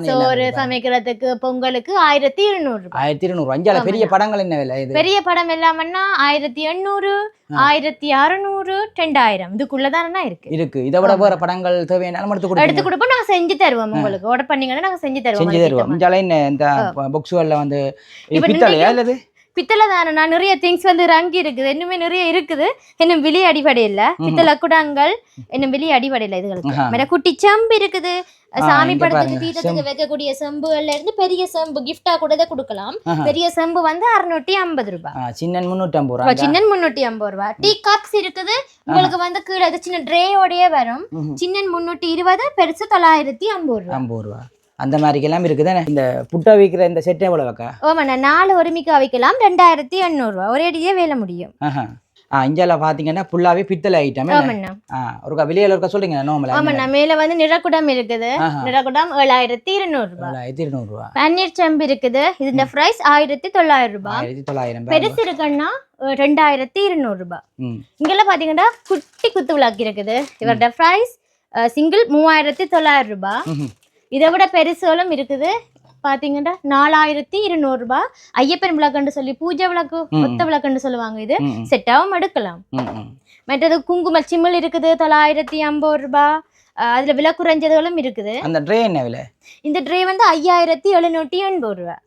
சோறு சமைக்கிறதுக்கு பொங்கலுக்கு 1200 ரூபாய். 1200. அஞ்சால பெரிய படங்கள் என்ன விலை? இது பெரிய படம் எல்லாமன்னா 1800 1600 2000 இதுக்குள்ளதானா இருக்கு. இதை விட வேற படங்கள் தேவையானாலும் எடுத்து கொடுப்போம். நாங்க செஞ்சு தருவோம். உங்களுக்கு ஆர்டர் பண்ணீங்கன்னா நாங்க செஞ்சு தருவோம். இந்த பாக்ஸ்கள்ல வந்து பித்தளையா இல்லது பித்தளை தானே நிறைய திங்ஸ் வந்து ரங்கி இருக்குது இன்னுமே நிறைய இருக்குது இன்னும் வெளி அடிப்படையில் பித்தளை குடங்கள் இன்னும் வெளி அடிப்படையில் இதுகளுக்கு குட்டி செம்பு இருக்குது சாமி படத்துக்கு வீட்டுக்கு வைக்கக்கூடிய செம்புகள்ல இருந்து பெரிய செம்பு கிஃப்டா கூட கொடுக்கலாம் பெரிய செம்பு வந்து 650 ரூபாய் சின்ன 350 ரூபாய் சின்ன 350 ரூபாய் டீ கப்ஸ் இருக்குது உங்களுக்கு வந்து கீழே சின்ன ட்ரேயோடயே வரும் சின்ன 320 பெருசு 950 ரூபாய் அந்த மாதிரி எல்லாம் இருக்குது இந்த புட்டை வைக்கிற இந்த செட் எவ்வளவு வைக்க ஓமாண்ணா 4 ஒருமிக்கா வைக்கலாம் 2800 ரூபாய் ஒரே அடியே வேலை முடியும் இஞ்சால பாத்தீங்கன்னா ஃபுல்லாவே பித்தளை ஐட்டம் ஒரு வெளியில இருக்க சொல்றீங்க நார்மலா ஆமாண்ணா மேல வந்து நிறக்குடம் இருக்குது நிறக்குடம் 7200 ரூபாய் 7200 ரூபாய் பன்னீர் செம்பு இருக்குது இதோட பிரைஸ் 1900 ரூபாய் பெருசு இருக்குன்னா 2200 ரூபாய் இங்கெல்லாம் பாத்தீங்கன்னா குட்டி குத்து விளக்கு இருக்குது இவரோட பிரைஸ் சிங்கிள் 3900 ரூபாய் இதை விட பெருசுகளும் இருக்குது பாத்தீங்கன்னா 4200 ரூபாய் ஐயப்பன் விளக்குன்னு சொல்லி பூஜை விளக்கு ஒத்த விளக்குன்னு சொல்லுவாங்க இது செட்டாவும் எடுக்கலாம் மற்றது குங்கும சிம்மல் இருக்குது 950 ரூபாய் அதுல விலை குறைஞ்சதுகளும் இருக்குது அந்த ட்ரே என்ன விலை இந்த ட்ரே வந்து 5780 ரூபாய்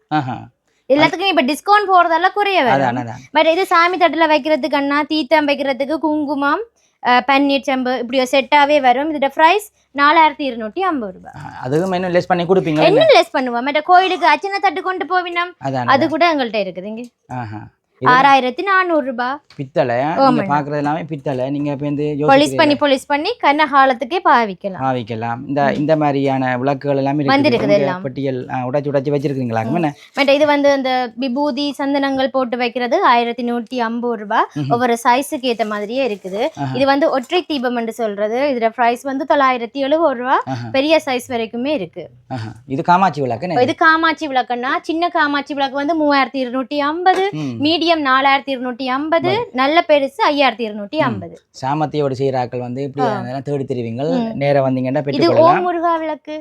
எல்லாத்துக்கும் இப்ப டிஸ்கவுண்ட் போறதால குறைய வரும் பட் இது சாமி தட்டுல வைக்கிறதுக்கு அண்ணா தீர்த்தம் வைக்கிறதுக்கு குங்குமம் பன்னீர் செம்பு இப்படி செட்டாவே வரும் இதோட பிரைஸ் 4250 ரூபாய் அதுக்கு இன்னும் லெஸ் பண்ணி கொடுப்பீங்க இன்னும் லெஸ் பண்ணுவோம் மற்ற கோயிலுக்கு அர்ச்சனை தட்டு கொண்டு போவினோம் அது கூட எங்கள்கிட்ட இருக்குதுங்க 6400 ரூபாய் பித்தளை நீங்க பாக்குறது எல்லாமே பித்தளை நீங்க இப்ப இந்த பாலிஷ் பண்ணி கண்ண காலத்துக்கே பாவிக்கலாம் இந்த மாதிரியான விளக்குகள் எல்லாம் இருக்குது பட்டியல் உடைச்சு வச்சிருக்கீங்களா மற்ற இது வந்து அந்த விபூதி சந்தனங்கள் போட்டு வைக்கிறது 1150 ரூபாய் ஒவ்வொரு சைஸுக்கு ஏத்த மாதிரியே இருக்குது இது வந்து ஒற்றை தீபம் என்று சொல்றது இதோட பிரைஸ் வந்து 970 ரூபாய் பெரிய சைஸ் வரைக்குமே இருக்கு இது காமாட்சி விளக்கு இது காமாட்சி விளக்குன்னா சின்ன காமாட்சி விளக்கு வந்து 3250 மீடியம் 4250 நல்ல பெருசு 5250 சாமத்தியோட செய்யறாக்கள் வந்து இப்படி தேடி தெரிவிங்க நேரா வந்தீங்கன்னா இது ஓம் முருகா விளக்கு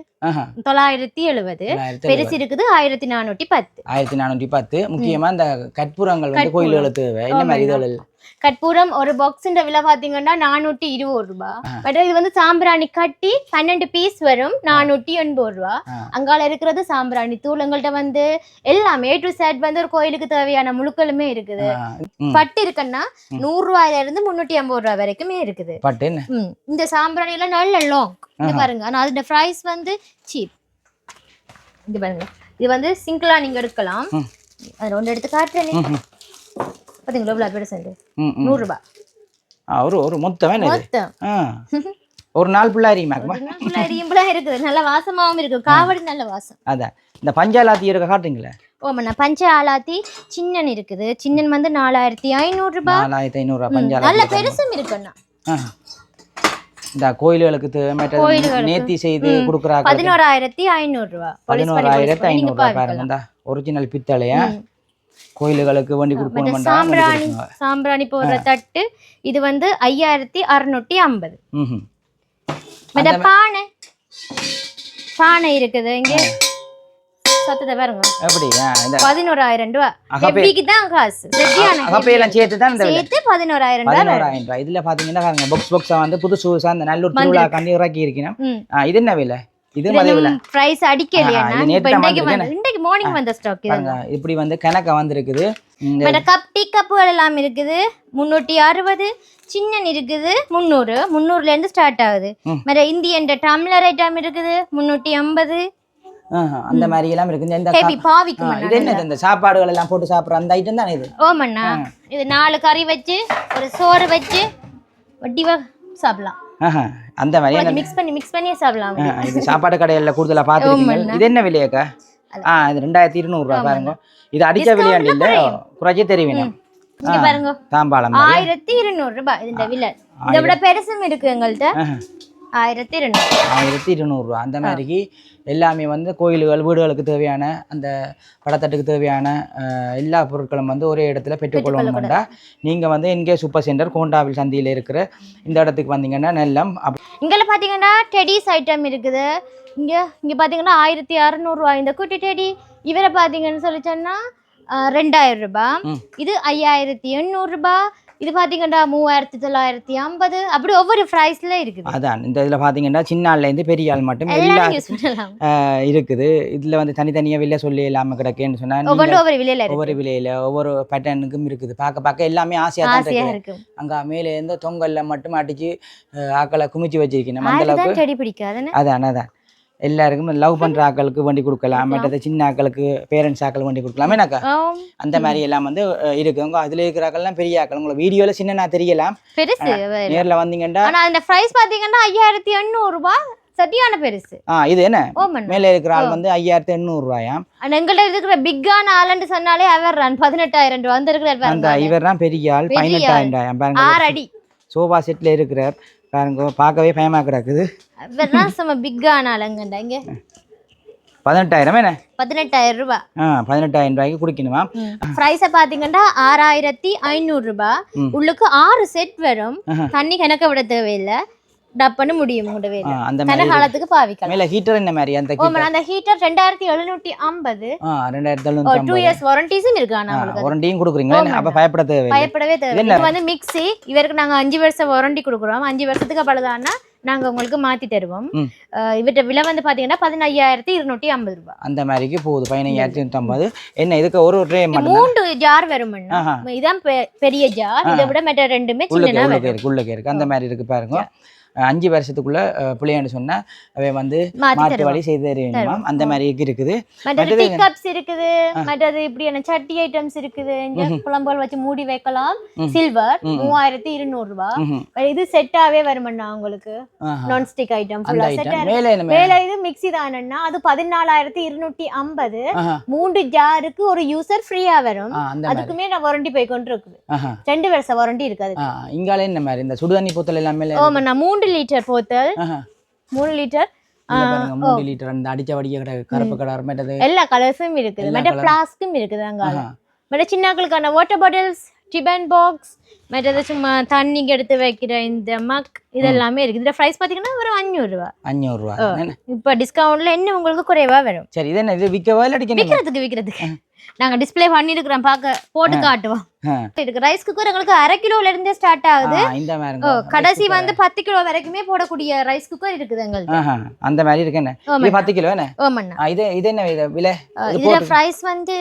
970 பெருசு இருக்குது 1410 முக்கியமா இந்த கற்பூரங்கள் வந்து கோயில்களுக்கு தேவை என்ன மாதிரி இதழ் கற்பூரம் ஒரு பாக்ஸ்ன்ற விலை பாத்தீங்கன்னா 420 ரூபாய் பட் இது வந்து சாம்பிராணி கட்டி 12 பீஸ் வரும் 480 ரூபாய் அங்கால இருக்கிறது சாம்பிராணி தூள் எங்கள்கிட்ட வந்து எல்லாமே A to Z வந்து ஒரு கோயிலுக்கு தேவையான முழுக்களுமே இருக்குது பட்டு இருக்குன்னா 100 ரூபாயில இருந்து 350 ரூபாய் வரைக்குமே இருக்குது பட்டு இந்த சாம்பிராணி எல்லாம் நல்ல லாங் இது பாருங்க ஆனா அதோட பிரைஸ் வந்து சீப் இது பாருங்க இது வந்து சிங்கிளா நீங்க எடுக்கலாம் அது ஒன்று எடுத்து காட்டுறேன் பாத்தீங்களா எவ்வளவு பெருசு 100 ரூபாய் ஒரு மொத்தமே ஒரு நாள் ஃபுல்லா இருக்குது நல்ல வாசமாவும் இருக்கு காவடி நல்ல வாசம் அதான் இந்த பஞ்சாலாத்தி இருக்க காட்டுறீங்களா ஓமண்ணா பஞ்ச ஆலாத்தி சின்னன் இருக்குது சின்னன் வந்து 4500 ரூபாய் 4500 ரூபாய் பஞ்சாலாத்தி நல்ல பெருசும் இருக்குண்ணா இந்த கோயில்களுக்கு நேர்த்தி செய்து கொடுக்குறாங்க 11500 ரூபாய் 11500 ரூபாய் பாருங்க ஒரிஜினல் பித்தளையா கோயில்களுக்கு வண்டி கொடுக்கணும் சாம்பிராணி போடுற தட்டு இது வந்து 5650 பானை இருக்குது இங்க சத்தத்தை பாருங்க எப்படி 11000 ரூபாய் எப்படிக்கு தான் காசு அகப்பையெல்லாம் சேர்த்து தான் சேர்த்து 11000 ரூபாய் இதுல பாத்தீங்கன்னா பாருங்க பாக்ஸ் வந்து புதுசு அந்த நல்லூர் திருவிழா கண்ணி இறக்கி இருக்கணும் இது என்ன விலை இது மலைவில பிரைஸ் அடிக்கலையா இன்னைக்கு மார்னிங் வந்த ஸ்டாக் இது இப்படி வந்து கணக்க வந்திருக்குது இந்த கப் டீ கப்புகள் எல்லாம் இருக்குது 360 சின்னன் இருக்குது 300ல இருந்து ஸ்டார்ட் ஆகுது மற்ற இந்தியன் டம்ளர் ஐட்டம் இருக்குது 350 அந்த மாதிரி எல்லாம் இருக்கு இந்த ஹெவி பாவிக்கு இது என்ன இந்த சாப்பாடுகள் எல்லாம் போட்டு சாப்பிடுற அந்த ஐட்டம் தானே இது ஓமண்ணா இது 4 கறி வச்சு ஒரு சோறு வச்சு வட்டிவா சாப்பிடலாம் அந்த மாதிரி மிக்ஸ் பண்ணி சாப்பிடலாம் இது சாப்பாடு கடையில கூடுதலா பாத்துருக்கீங்க இது என்ன விலையாக்கா இது 2200 ரூபாய் பாருங்க இது அடிச்ச விலையாண்டு இல்ல குறைஞ்சே தெரியும் இங்க பாருங்க தாம்பாளம் 1200 ரூபாய் இந்த விலை இதை விட பெருசும் இருக்கு எங்கள்கிட்ட 1200 ரூபாய் அந்த மாதிரி எல்லாமே வந்து கோயில்கள் வீடுகளுக்கு தேவையான அந்த படத்தட்டுக்கு தேவையான எல்லா பொருட்களும் வந்து ஒரே இடத்துல பெற்றுக்கொள்ளணும்னா நீங்கள் வந்து என்கே சூப்பர் சென்டர் கோண்டாவில் சந்தியில் இருக்கிற இந்த இடத்துக்கு வந்தீங்கன்னா நெல்லம் இங்கே பார்த்தீங்கன்னா டெடிஸ் ஐட்டம் இருக்குது இங்கே பார்த்தீங்கன்னா 1600 ரூபாய் இந்த குட்டி டெடி இவரை பார்த்தீங்கன்னு சொல்லி சொன்னால் 2000 ரூபாய். இது 5800 ரூபாய். இது பாத்தீங்கன்னா 3950. அப்படி ஒவ்வொரு பிரைஸ்ல இருக்குது. அதான் இந்த இதுல பாத்தீங்கன்னா சின்ன ஆள்ல இருந்து பெரிய ஆள் மட்டும் எல்லாம் இருக்குது. இதுல வந்து தனித்தனியா விலை சொல்லி இல்லாம கிடக்குன்னு சொன்னா ஒவ்வொரு விலையில ஒவ்வொரு பேட்டர்னுக்கும் இருக்குது. பார்க்க எல்லாமே ஆசையா தான் இருக்கு. அங்க மேல இருந்து தொங்கல்ல மட்டும் அடிச்சு ஆக்களை குமிச்சு வச்சிருக்கணும். அந்த அளவுக்கு செடி பிடிக்காது. அதான் எல்லாருக்கும் லவ் பண்ற ஆக்களுக்கு வண்டி கொடுக்கலாம், மற்றது சின்ன ஆக்களுக்கு பேரண்ட்ஸ் ஆக்கள் வண்டி கொடுக்கலாம். என்னக்கா அந்த மாதிரி எல்லாம் வந்து இருக்குங்க. அதுல இருக்கிற ஆக்கள்லாம் பெரிய ஆக்கள். உங்களுக்கு வீடியோல சின்ன தெரியலாம், நேர்ல வந்தீங்கன்னா அந்த பிரைஸ் பாத்தீங்கன்னா 5800 ரூபாய். சரியான பெருசு. இது என்ன மேல இருக்கிற ஆள் வந்து 5800 ரூபாயாம். எங்கள்ட்ட இருக்கிற பிக்கான ஆளுன்னு சொன்னாலே அவர் 18000 ரூபாய் வந்து இருக்கிறார். அந்த இவர் தான் பெரிய ஆள் 18000 ரூபாயாம். பாருங்க 6 அடி சோபா செட்ல இருக்கிறார். பாருங்க பார்க்கவே பயமா கிடக்குது. இவர்தான் சம பிக்கான ஆளுங்கண்டா. இங்க 18000 என்ன 18000 ரூபாய். 18000 ரூபாய்க்கு குடிக்கணுமா? பிரைஸ பாத்தீங்கன்னா 6500 ரூபாய். உள்ளுக்கு 6 செட் வரும். தண்ணி கணக்க விட தேவையில்லை, டப் பண்ண முடியும். அந்த காலத்துக்கு பாவிக்கலாம். மேல ஹீட்டர் என்ன மாதிரி அந்த ஹீட்டர் 2750. 2 இயர்ஸ் வாரண்டிஸும் இருக்கு. ஆனா வாரண்டியும் கொடுக்குறீங்களா? அப்ப பயப்படவே தேவையில்லை. இது வந்து மிக்ஸி. இவருக்கு நாங்க 5 வருஷம் வாரண்டி கொடுக்குறோம். 5 வருஷத்துக்கு அவ்வளவுதானா நாங்க உங்களுக்கு மாத்தி தருவோம். இவற்ற விலை வந்து பாத்தீங்கன்னா 15250 ரூபாய். அந்த மாதிரிக்கு போகுது. 15250. என்ன இதுக்கு ஒரு ட்ரே மட்டும் 3 ஜார் வரும். இதான் பெரிய ஜார். இதை விட மற்ற ரெண்டுமே சின்னதா இருக்கு. அந்த மாதிரி இருக்கு. பாருங்க 5 வருஷத்துக்குள்ள பிள்ளைன்னு சொன்னா அவை வந்து மாற்று வழி செய்து தருவீங்க. அந்த மாதிரி இருக்குது. மற்றது கப்ஸ் இருக்குது, மற்றது இப்படியான சட்டி ஐட்டம்ஸ் இருக்குது. இங்க குழம்புகள் வச்சு மூடி வைக்கலாம். சில்வர் 3200 ரூபாய். இது செட்டாவே வரும்ண்ணா உங்களுக்கு. நான் ஸ்டிக் ஐட்டம் ஃபுல்லா செட். மேல இது மிக்ஸி தானண்ணா, அது 14250. 3 ஜாருக்கு ஒரு யூசர் ஃப்ரீயா வரும். அதுக்குமே நான் வாரண்டி போய் கொண்டு இருக்குது. 2 வருஷம் வாரண்டி இருக்காது. இங்கால என்ன மாதிரி இந்த சுடுதண்ணி போத்தல் எல்லாமே? ஆமாண்ணா 3 லிட்டர் போத்தல். 3 லிட்டர் 3 லிட்டர் அந்த அடிச்ச வடிய கருப்பு கலர் மற்றது எல்லா கலர்ஸும் இருக்குது. மற்ற ஃப்ளாஸ்க்கும் இருக்குது. அங்க மற்ற சின்னக்களுக்கான வாட்டர் பாட்டில்ஸ், டிபன் பாக்ஸ், மற்றது சும்மா தண்ணிக்கு எடுத்து வைக்கிற இந்த மக், இதெல்லாமே இருக்குது. இந்த பிரைஸ் பாத்தீங்கன்னா ஒரு 500 ரூபாய். 500 ரூபாய். இப்ப டிஸ்கவுண்ட்ல என்ன உங்களுக்கு குறைவா வரும். சரி, இது என்ன இது விக்கவா இல்ல விக்கிறதுக்கு நாங்க டிஸ்ப்ளே பண்ணி இருக்கிறோம். போட்டு காட்டுவோம். இருக்கு ரைஸ் குக்கர் உங்களுக்கு 1/2 கிலோல இருந்தே ஸ்டார்ட் ஆகுது. கடைசி வந்து 10 கிலோ வரைக்குமே போடக்கூடிய ரைஸ் குக்கர் இருக்குது எங்களுக்கு. அந்த மாதிரி இருக்கு. என்ன இது 10 கிலோ என்ன? ஆமாண்ணா. இது என்ன விலை? இதுல பிரைஸ் வந்து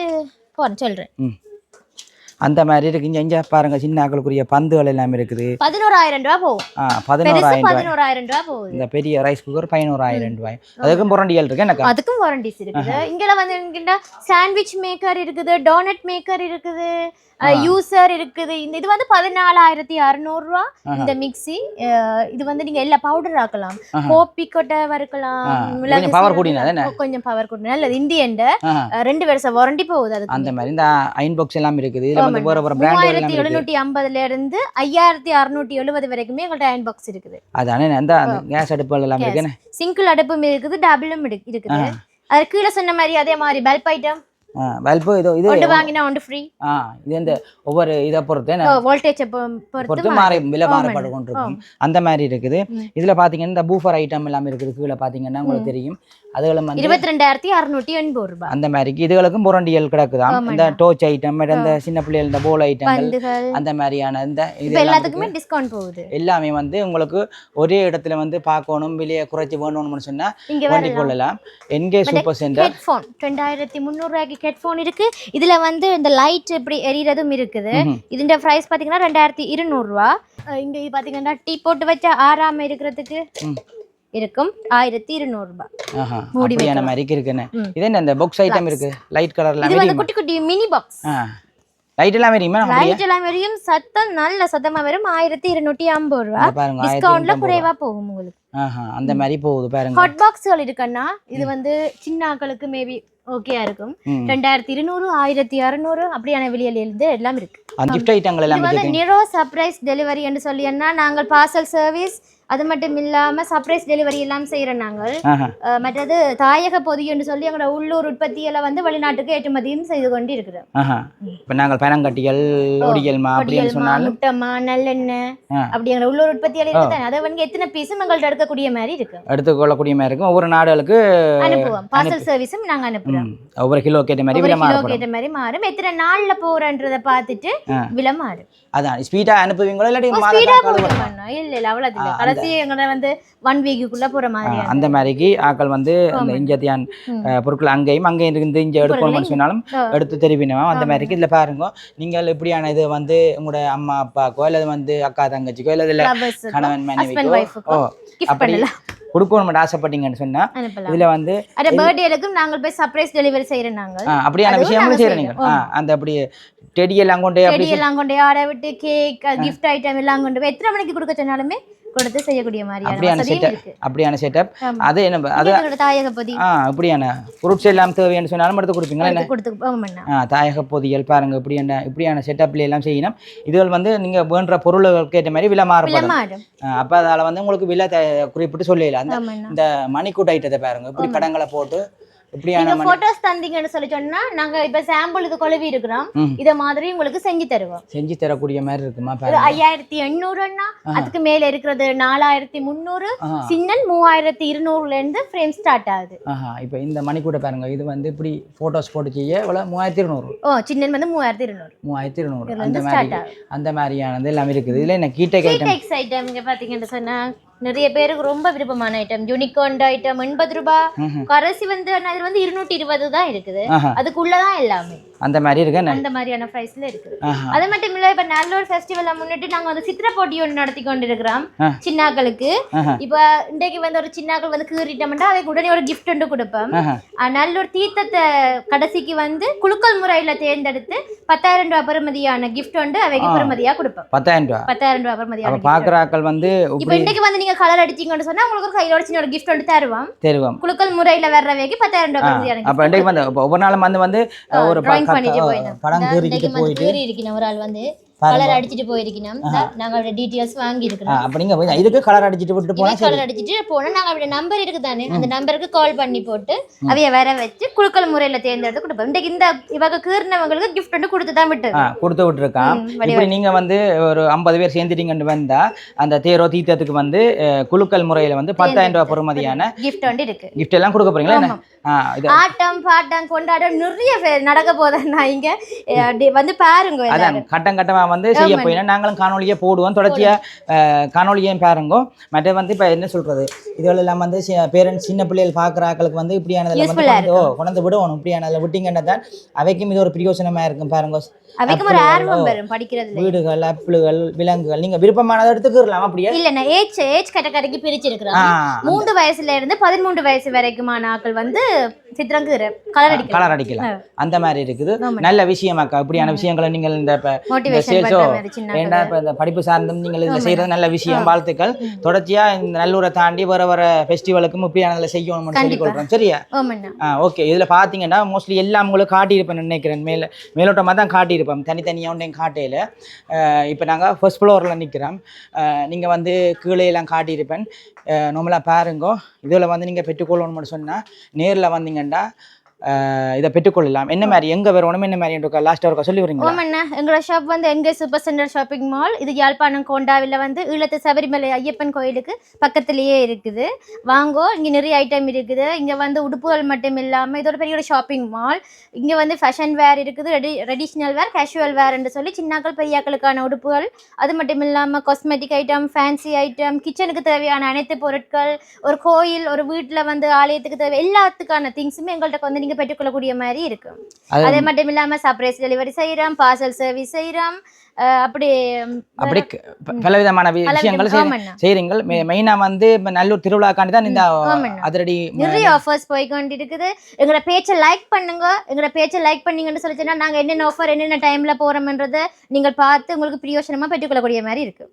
சொல்றேன். அந்த மாதிரி இருக்கு. இங்க பாருங்க சின்ன ஆக்களுக்குரிய பந்துகள் எல்லாம் இருக்குது. 11000 ரூபாய் போகும். 11000 ரூபாய் போகுது. இந்த பெரிய ரைஸ் குக்கர் 11000 ரூபாய். அதுக்கும் வாரண்டிகள் இருக்கு. எனக்கு அதுக்கும் வாரண்டிஸ் இருக்குது. இங்கல வந்து சாண்ட்விச் மேக்கர் இருக்குது, டோனட் மேக்கர் இருக்குது, யூசர் இருக்குது. இது வந்து 14600 ரூபாய். இந்த மிக்ஸி இது வந்து நீங்க எல்லா பவுடர் ஆக்கலாம். கோப்பி கொட்டை வறுக்கலாம். பவர் கூடினது கொஞ்சம் பவர் கூடினது நல்லது. இந்தியன் 2 வருஷம் வாரண்டி போகுது. அதுக்கு அந்த மாதிரி இந்த அயன் பாக்ஸ் எல்லாம் இருக்குது. இதுல வந்து வேற வேற பிராண்ட் எல்லாம் இருக்கு. 3750ல இருந்து 5670 வரைக்குமே எங்கள்ட்ட அயன் பாக்ஸ் இருக்குது. அதானே அந்த கேஸ் அடுப்பு எல்லாம் இருக்கு. சிங்கிள் அடுப்பும் இருக்குது, டபுளும் இருக்குது. அது கீழ சொன்ன மாதிரி அதே மாதிரி பல்ப் ஐட்டம். பல்பு இது ஒன்று வாங்கினா ஒன்று ஃப்ரீ. இது இந்த ஒவ்வொரு இதை பொறுத்து வோல்டேஜ் பொறுத்து விலை மாறுபாடு கொண்டு இருக்கும். அந்த மாதிரி இருக்குது. இதுல பாத்தீங்கன்னா இந்த பூஃபர் ஐட்டம் எல்லாம் இருக்குது. கீழே பாத்தீங்கன்னா உங்களுக்கு தெரியும். அதுகளும் 22680 ரூபாய். அந்த மாதிரி இதுகளுக்கும் புரண்டியல் கிடக்குதாம். இந்த டோச் ஐட்டம், இந்த சின்ன பிள்ளைகள் இந்த போல் ஐட்டங்கள், அந்த மாதிரியான இந்த எல்லாத்துக்குமே டிஸ்கவுண்ட் போகுது. எல்லாமே வந்து உங்களுக்கு ஒரே இடத்துல வந்து பார்க்கணும், விலையை குறைச்சி வேணும்னு சொன்னா வண்டி கொள்ளலாம். என்கே சூப்பர் சென்டர். ஹெட்ஃபோன் 2300 ரூபாய்க்கு ஹெட்ஃபோன் இருக்கு. இதுல வந்து இந்த லைட் இப்படி எரியறதும் இருக்குது. இதோட பிரைஸ் பாத்தீங்கன்னா 2200 ரூபாய். இங்க பாத்தீங்கன்னா டீ போட்டு வச்ச ஆறாம இருக்கிறதுக்கு இருக்கும் 1200 ரூபாய். மூடியான மாதிரி இருக்குன்னு. இது என்ன இந்த பாக்ஸ் ஐட்டம் இருக்கு லைட் கலர்ல. இது வந்து குட்டி குட்டி மினி பாக்ஸ். லைட் எல்லாம் எரியுமா? லைட் எல்லாம் எரியும். சத்தம் நல்ல சத்தமா வரும். 1250 ரூபாய். டிஸ்கவுண்ட்ல குறைவா போகும் உங்களுக்கு. அந்த மாதிரி போகுது பாருங்க. ஹாட் பாக்ஸ்கள் இருக்குன்னா இது வந்து சின்ன ஆட்களுக்கு மேபி ஓகேயா இருக்கும். 2200 1600 அப்படியான விலையில இருந்து எல்லாம் இருக்கு. கிஃப்ட் ஐட்டங்கள் எல்லாம் இது வந்து நிரோ சர்ப்ரைஸ் டெலிவரி என்று சொல்லியன்னா நாங்கள் பார்சல் சர்வீஸ் அது மட்டும் இல்லாம சர்ப்ரைஸ் டெலிவரி எல்லாம் செய்யறோம் நாங்கள். மற்றது தாயக பொதின்னு சொல்லி எங்களோட உள்ளூர் உற்பத்தியில வந்து வெளிநாட்டுக்கு ஏற்றுமதியும் செய்து கொண்டு இருக்கிறோம். இப்ப நாங்கள் பனங்கட்டிகள், ஒடியல்மா அப்படின்னு சொன்னாலும் முட்டமா, நல்லெண்ணெய் அப்படி எங்களோட உள்ளூர் உற்பத்தியில இருக்குது. அதை வந்து எத்தனை பீஸும் எங்கள்ட்ட எடுக்கக்கூடிய மாதிரி இருக்கு, எடுத்துக்கொள்ளக்கூடிய மாதிரி இருக்கும். ஒவ்வொரு நாடுகளுக்கு அனுப்புவோம். பார்சல் சர்வீஸும் நாங்க அனுப்புறோம். ஒவ்வொரு கிலோ கேட்ட மாதிரி மாறும். எத்தனை நாள்ல போறன்றதை பார்த்துட்டு விலை மாறும். அதான் ஸ்பீடா அனுப்புவீங்களா இல்லாட்டி இல்ல அவ்வளவு இல்ல, கடைசி எங்களை வந்து 1 வீக்குள்ள போற மாதிரி அந்த மாதிரிக்கு ஆக்கள் வந்து அந்த இந்தியத்தியான் பொருட்கள் அங்கேயும் இருந்து இங்க எடுக்கணும்னு சொன்னாலும் எடுத்து தெரிவினோம். அந்த மாதிரிக்கு இதுல பாருங்க, நீங்கள் இப்படியான இது வந்து உங்களோட அம்மா அப்பாக்கோ அல்லது வந்து அக்கா தங்கச்சிக்கோ அல்லது கணவன் மனைவிக்கோ அப்படி கொடுக்கணும் ஆசைப்பட்டீங்கன்னு சொன்னா இதுல வந்து பர்த்டேக்கும் நாங்கள் போய் சர்ப்ரைஸ் டெலிவரி செய்யறோம். நாங்கள் அப்படியான விஷயங்களும் செய்யறோம். நீங்க அந்த அப்படி டெடி எல்லாம் கொண்டு ஆட விட்டு கேக் கிஃப்ட் ஐட்டம் எல்லாம் கொண்டு போய் எத்தனை மணிக்கு கொடுக்க சொன்னாலுமே கொடுத்து செய்யக்கூடிய அப்படியான செட்டப். அது என்ன அது தாயக பொதி இப்படியான ஃப்ரூட்ஸ் எல்லாம் தேவைன்னு சொன்னாலும் எடுத்து கொடுப்பீங்களா? தாயக பொதியல் பாருங்க, இப்படியான செட்டப்ல எல்லாம் செய்யணும். இதுகள் வந்து நீங்க வேண்ட பொருளுக்கு ஏற்ற மாதிரி விலை மாறுபடும். அப்ப அதால வந்து உங்களுக்கு விலை குறிப்பிட்டு சொல்லல. இந்த மணிக்கூட் ஐட்டத்தை பாருங்க, இப்படி கடங்களை போட்டு இப்படியான போட்டோஸ் தந்தீங்கன்னு சொல்லி சொன்னா நாங்க இப்ப சாம்பிள் இது கொழுவி இருக்கிறோம். இத மாதிரி உங்களுக்கு செஞ்சு தருவோம். செஞ்சு தரக்கூடிய மாதிரி இருக்குமா? 5800ன்னா அதுக்கு மேல இருக்கிறது 4300, சின்னன் 3200ல இருந்து ஃப்ரேம் ஸ்டார்ட் ஆகுது. இப்ப இந்த மணி கூட பாருங்க, இது வந்து இப்படி போட்டோஸ் போட்டு செய்ய எவ்வளவு 3200. சின்னன் வந்து 3200 அந்த மாதிரியானது எல்லாம் இருக்குது. இதுல என்ன கீட்டெக்ஸ் ஐட்டம் இங்க பாத்தீங்கன்னு சொன்னா நிறைய பேருக்கு ரொம்ப விருப்பமான ஐட்டம் யூனிகார்ன் ஐட்டம் 80 ரூபாய். கரசி வந்து இது வந்து 220 தான் இருக்குது. அதுக்குள்ளதான் எல்லாமே அந்த மாதிரி இருக்கு, அந்த மாதிரியான பிரைஸ்ல இருக்குது. அது மட்டும் இல்ல, இப்ப நல்லூர் ஃபெஸ்டிவலை முன்னிட்டு நாங்க வந்து சித்திர போட்டி ஒன்று நடத்தி கொண்டு இருக்கிறோம் சின்னாக்களுக்கு. இப்ப இன்றைக்கு வந்து ஒரு சின்னாக்கள் வந்து கீறிட்டோம்னா அதுக்கு உடனே ஒரு கிஃப்ட் ஒன்று கொடுப்போம். நல்லூர் தீர்த்தத்தை கடைசிக்கு வந்து குலுக்கல் முறையில தேர்ந்தெடுத்து 10,000 ரூபாய் பெறுமதியான கிஃப்ட் ஒன்று அவைக்கு பெறுமதியா கொடுப்போம். 10,000 ரூபாய் பெறுமதியான பாக்குறாக்கள் வந்து இப்ப இன்றைக்கு வந்து நீங்க கலர் அடிச்சீங்கன்னு சொன்னா உங்களுக்கு ஒரு கையோட சின்ன ஒரு கிஃப்ட் ஒன்று தருவோம். குலுக்கல் முறையில வர்றவைக்கு 10,000 ரூபாய் பெறுமதியான. அப்ப இன்றைக்கு வந்து ஒவ்வொரு நாளும் வந்து ஒரு படம் இருக்கணும். ஒரு ஆள் வந்து கலர் அடிச்சிட்டு போயிருக்கணும். நாங்க அவரோட டீடைல்ஸ் வாங்கி இருக்கோம். அப்ப நீங்க போய் இதுக்கு கலர் அடிச்சிட்டு விட்டு போனா கலர் அடிச்சிட்டு போனா நாங்க அவரோட நம்பர் இருக்கு தானே, அந்த நம்பருக்கு கால் பண்ணி போட்டு அவைய வர வச்சு குலுக்கல் முறையில தேர்ந்தெடுத்து கொடுப்போம். இன்னைக்கு இந்த இவங்க கீர்னவங்களுக்கு கிஃப்ட் வந்து கொடுத்து தான் விட்டுருக்கான். இப்படி நீங்க வந்து ஒரு 50 பேர் சேர்ந்துட்டீங்கன்னு வந்தா அந்த தேரோ தீர்த்தத்துக்கு வந்து குலுக்கல் முறையில வந்து 10,000 ரூபாய் பெறுமதியான கிஃப்ட் வந்து இருக்கு. கிஃப்ட் எல்லாம் கொடுக்க போறீங்களா? ஆட்டம் பாட்டம் கொண்டாட்டம் நிறைய நடக்க போதா இங்க வந்து பாருங்க. அதான் கட்டம் கட்டமா வந்து செய்ய போயினா நாங்களும் காணொலியை போடுவோம். தொடர்ச்சியா காணொலியையும் பாருங்க. மற்ற வந்து இப்ப என்ன சொல்றது, இதுகள் எல்லாம் வந்து பேரண்ட்ஸ் சின்ன பிள்ளைகள் பாக்குற ஆக்களுக்கு வந்து இப்படியானதுல வந்து கொண்டு விடுவோம். இப்படியானதுல விட்டீங்கன்னா தான் அவைக்கும் இது ஒரு பிரயோசனமா இருக்கும். பாருங்க, அவைக்கும் ஒரு ஆர்வம் வரும் படிக்கிறதுல. வீடுகள், ஆப்பிள்கள், விலங்குகள் நீங்க விருப்பமானதை எடுத்துக்கலாம். அப்படியே இல்ல ஏஜ் கேட்டகரிக்கு பிரிச்சு இருக்கிறோம். 3 வயசுல இருந்து 13 வயசு வரைக்குமான ஆட்கள் வந்து சித்திரங்கு கலர் அடிக்கலாம். அந்த மாதிரி இருக்குது. நல்ல விஷயமாக்கா இப்படியான விஷயங்களை நீங்கள் இந்த படிப்பு சார்ந்தும் நீங்கள் இதில் செய்யறது நல்ல விஷயம். வாழ்த்துக்கள். தொடர்ச்சியா இந்த நல்லூரை தாண்டி வர ஃபெஸ்டிவலுக்கும் இப்படியானதில் செய்யணும்னு சொல்லி கொடுக்குறோம். சரியா? ஓகே. இதில் பார்த்தீங்கன்னா மோஸ்ட்லி எல்லாம் உங்களுக்கு காட்டியிருப்பேன் நினைக்கிறேன். மேலோட்டமாக தான் காட்டியிருப்போம், தனித்தனியாக ஒன்றையும் காட்டையில். இப்போ நாங்கள் ஃபர்ஸ்ட் ஃப்ளோரில் நிற்கிறோம். நீங்கள் வந்து கீழே எல்லாம் காட்டியிருப்பேன். நார்மலாக பாருங்க. இதில் வந்து நீங்கள் பெற்றுக்கொள்ளணும்னு சொன்னால் நேரில் வந்தீங்கன்னா இதை பெற்றுக்கொள்ளலாம். என்ன மாதிரி எங்க வரணும், என்ன மாதிரி லாஸ்ட் ஒருக்கா சொல்லி வரீங்களா? ஆமாண்ணா, எங்களோட ஷாப் வந்து எங்கே சூப்பர் சென்டர் ஷாப்பிங் மால். இது யாழ்ப்பாணம் கோண்டாவில் வந்து ஈழத்து சபரிமலை ஐயப்பன் கோயிலுக்கு பக்கத்துலேயே இருக்குது. வாங்கோ, இங்கே நிறைய ஐட்டம் இருக்குது. இங்கே வந்து உடுப்புகள் மட்டும் இல்லாமல் இது ஒரு பெரிய ஷாப்பிங் மால். இங்கே வந்து ஃபேஷன் வேர் இருக்குது, ட்ரெடிஷ்னல் வேர், கேஷுவல் வேர்ன்னு சொல்லி சின்னாக்கள் பெரியாக்களுக்கான உடுப்புகள். அது மட்டும் இல்லாமல் காஸ்மெட்டிக் ஐட்டம், ஃபேன்சி ஐட்டம், கிச்சனுக்கு தேவையான அனைத்து பொருட்கள், ஒரு கோயில், ஒரு வீட்டில் வந்து ஆலயத்துக்கு தேவை எல்லாத்துக்கான திங்ஸுமே எங்கள்கிட்ட வந்து நீங்க பெற்றுக்கொள்ளக்கூடிய மாதிரி இருக்கும். அதே மட்டும் இல்லாம சர்ப்ரைஸ் டெலிவரி செய்யறோம், பார்சல் சர்வீஸ் செய்யறோம். அப்படி பலவிதமான விஷயங்கள் செய்றீங்க. மெயினா வந்து நல்லூர் திருவிழாக்காண்டி தான் இந்த அதிரடி நிறைய ஆஃபர்ஸ் போய் கொண்டு இருக்குது. எங்களோட பேஜை லைக் பண்ணுங்க. எங்களோட பேஜை லைக் பண்ணீங்கன்னு சொல்லிச்சுன்னா நாங்க என்னென்ன ஆஃபர் என்னென்ன டைம்ல போறோம்ன்றதை நீங்கள் பார்த்து உங்களுக்கு பிரயோஜனமா பெற்றுக்கொள்ளக்கூடிய மாதிரி இருக்கு.